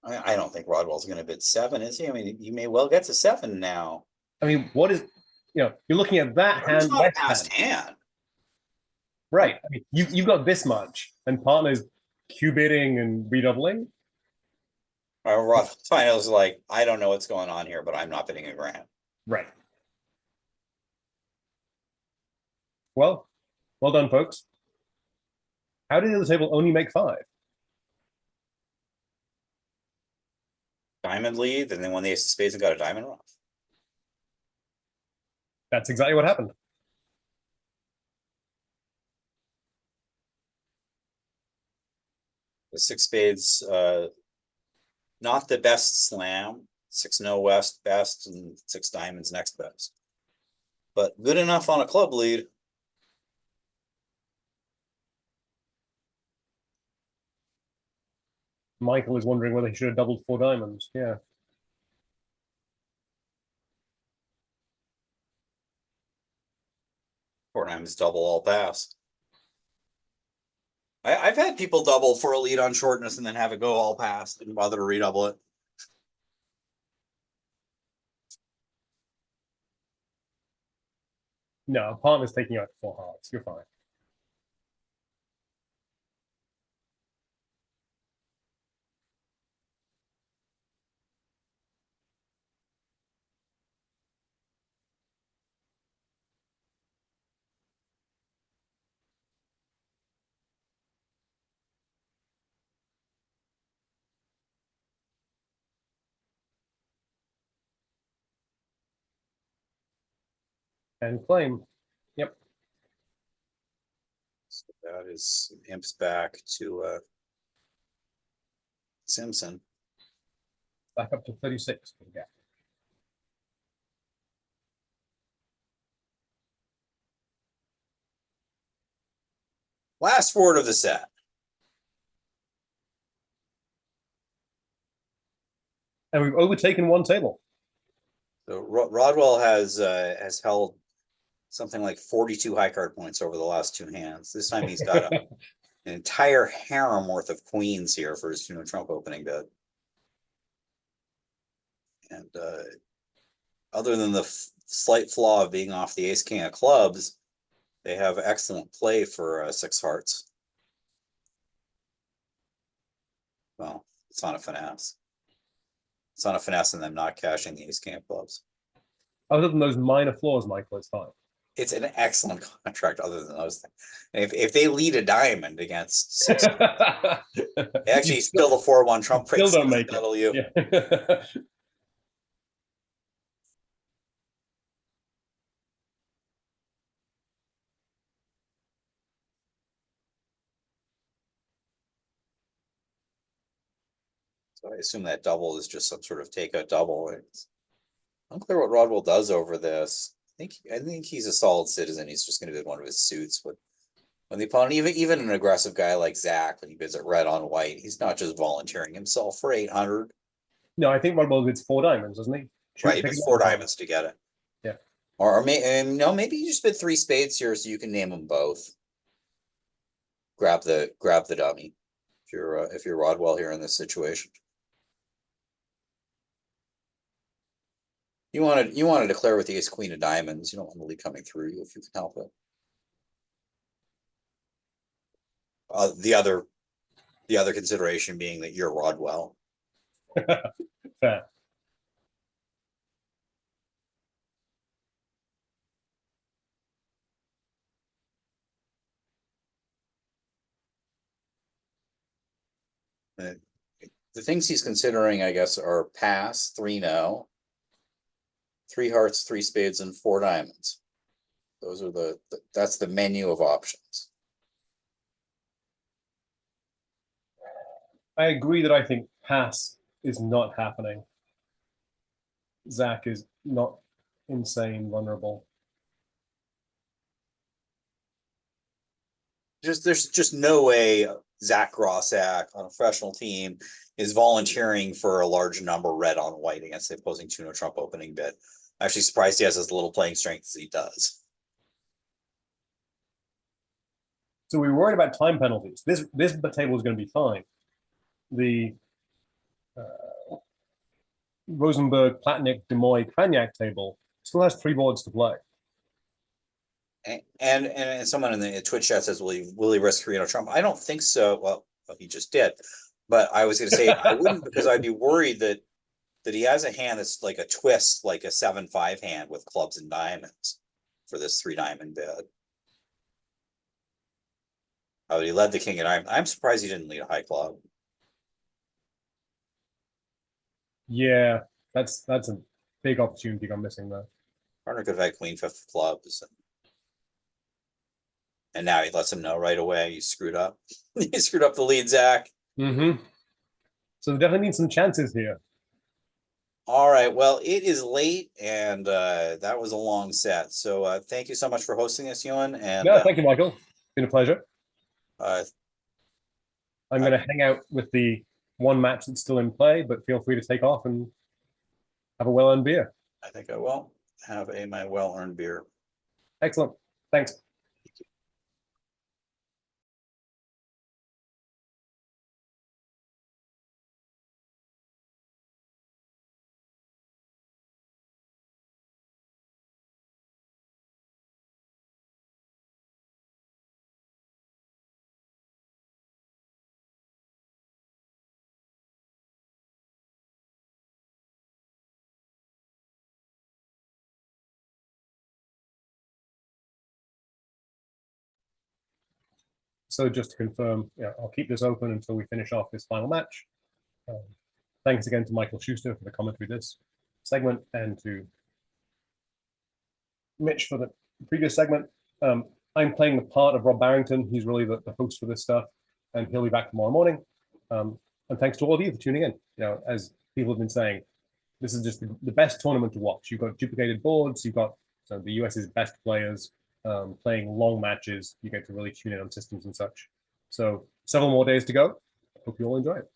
I don't think Rodwell's going to bid 7, is he? I mean, you may well get to 7 now. I mean, what is, you're looking at that It's hand, not a left passed hand. hand. Right. I mean, you've got this much, and partner's Q-bidding and redoubling. Rodwell's like, I don't know what's going on here, but I'm not bidding a grand. Right. Well done, folks. How did the table only make 5? Diamond lead, and then when the ace of spades and got a diamond off. That's exactly what happened. The 6 spades, not the best slam. 6 no west best, and 6 diamonds next best. But good enough on a club lead. Michael is wondering whether he should have doubled 4 diamonds. Yeah. 4 diamonds double all pass. I've had people double for a lead on shortness and then have it go all pass. Didn't bother to redouble it. No, partner's taking out 4 hearts. You're fine. And claim. Yep. So that is imps back to Simpson. Back up to 36 for the gap. Last word of the set. And we've overtaken 1 table. So Rodwell has held something like 42 high card points over the last 2 hands. This time he's got an entire harem worth of queens here for his Trump opening bid. And other than the slight flaw of being off the ace king of clubs, they have excellent play for 6 hearts. Well, it's not a finesse. It's not a finesse in them not cashing the ace king of clubs. Other than those minor flaws, Michael, it's fine. It's an excellent contract other than those things. And if they lead a diamond against 6, they actually still the 4-1 Trump breaks. Still don't make it. Yeah. So I assume that double is just some sort of takeout double. It's unclear what Rodwell does over this. I think he's a solid citizen. He's just going to bid one of his suits. But when the opponent, even an aggressive guy like Zach, when he bids it red on white, he's not just volunteering himself for 800. No, I think Rodwell bids 4 diamonds, doesn't he? Right, he bids 4 diamonds to get it. Yeah. Or no, maybe you just bid 3 spades here so you can name them both. Grab the dummy if you're Rodwell here in this situation. You want to declare with the ace queen of diamonds. You don't want the lead coming through you if you can help it. The other consideration being that you're Rodwell. Fair. Uh, The things he's considering, I guess, are pass, 3 no, 3 hearts, 3 spades, and 4 diamonds. Those are that's the menu of options. I agree that I think pass is not happening. Zach is not insane vulnerable. There's just no way Zach Grossack on a professional team is volunteering for a large number red on white against the opposing Tuno Trump opening bid. I'm actually surprised he has as little playing strength as he does. So we were worried about time penalties. This table is going to be fine. The Rosenberg, Platnik, Demoy, Kranyak table still has 3 boards to play. And someone in the Twitch chat says, will he risk Reno Trump? I don't think so. Well, he just did. But I was going to say I wouldn't, because I'd be worried that he has a hand that's like a twist, like a 7-5 hand with clubs and diamonds for this 3 diamond bid. Oh, he led the king, and I'm surprised he didn't lead a high club. Yeah, that's a big opportunity I'm missing there. Partner could have had queen 5 of clubs. And now he lets him know right away you screwed up. You screwed up the lead, Zach. Mm-hmm. So we definitely need some chances here. All right. Well, it is late, and that was a long set. So thank you so much for hosting us, Ewan. And No, thank you, Michael. It's been a pleasure. uh, I'm going to hang out with the one match that's still in play, but feel free to take off and have a well-earned beer. I think I will have my well-earned beer. Excellent. Thanks. So just to confirm, I'll keep this open until we finish off this final match. Thanks again to Michael Schuster for the commentary this segment, and to Mitch for the previous segment. I'm playing the part of Rob Barrington. He's really the host for this stuff, and he'll be back tomorrow morning. And thanks to all of you for tuning in. As people have been saying, this is just the best tournament to watch. You've got duplicated boards. You've got the US's best players playing long matches. You get to really tune in on systems and such. So several more days to go. Hope you all enjoy it.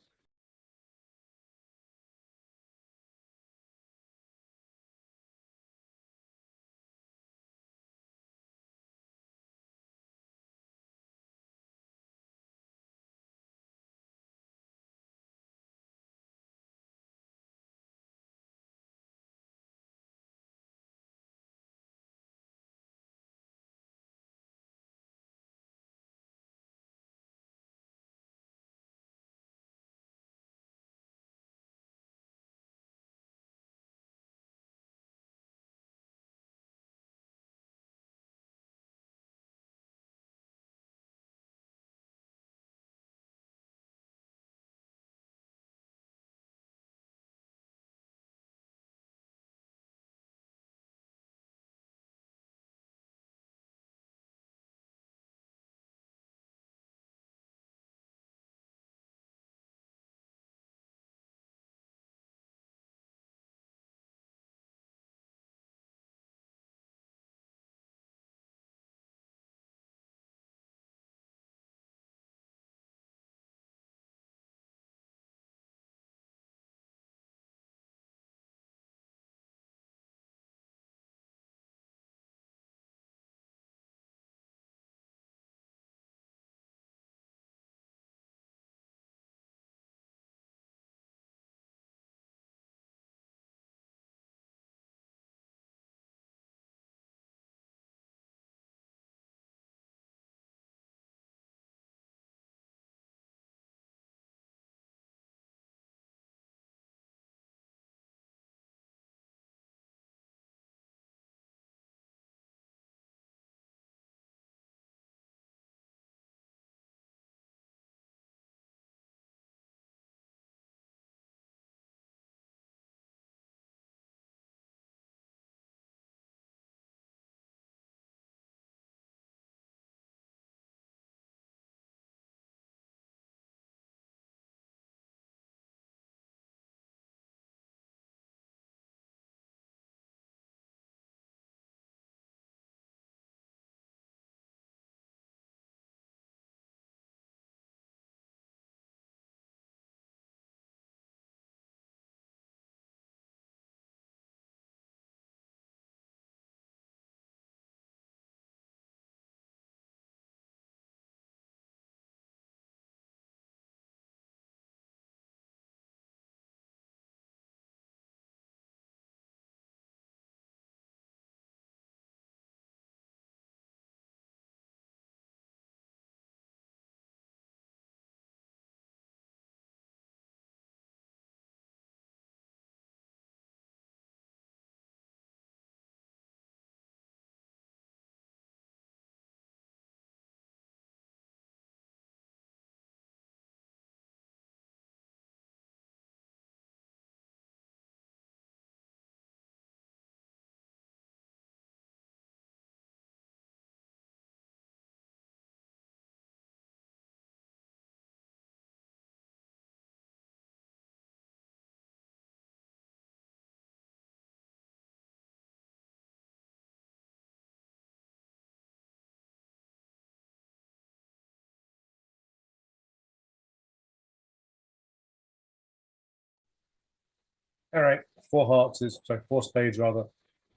All right, 4 hearts is, sorry, 4 spades rather,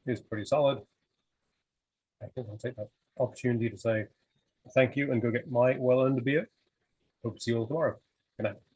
is pretty solid. I think I'll take that opportunity to say thank you and go get my well-earned beer. Hope to see you all tomorrow. Good night.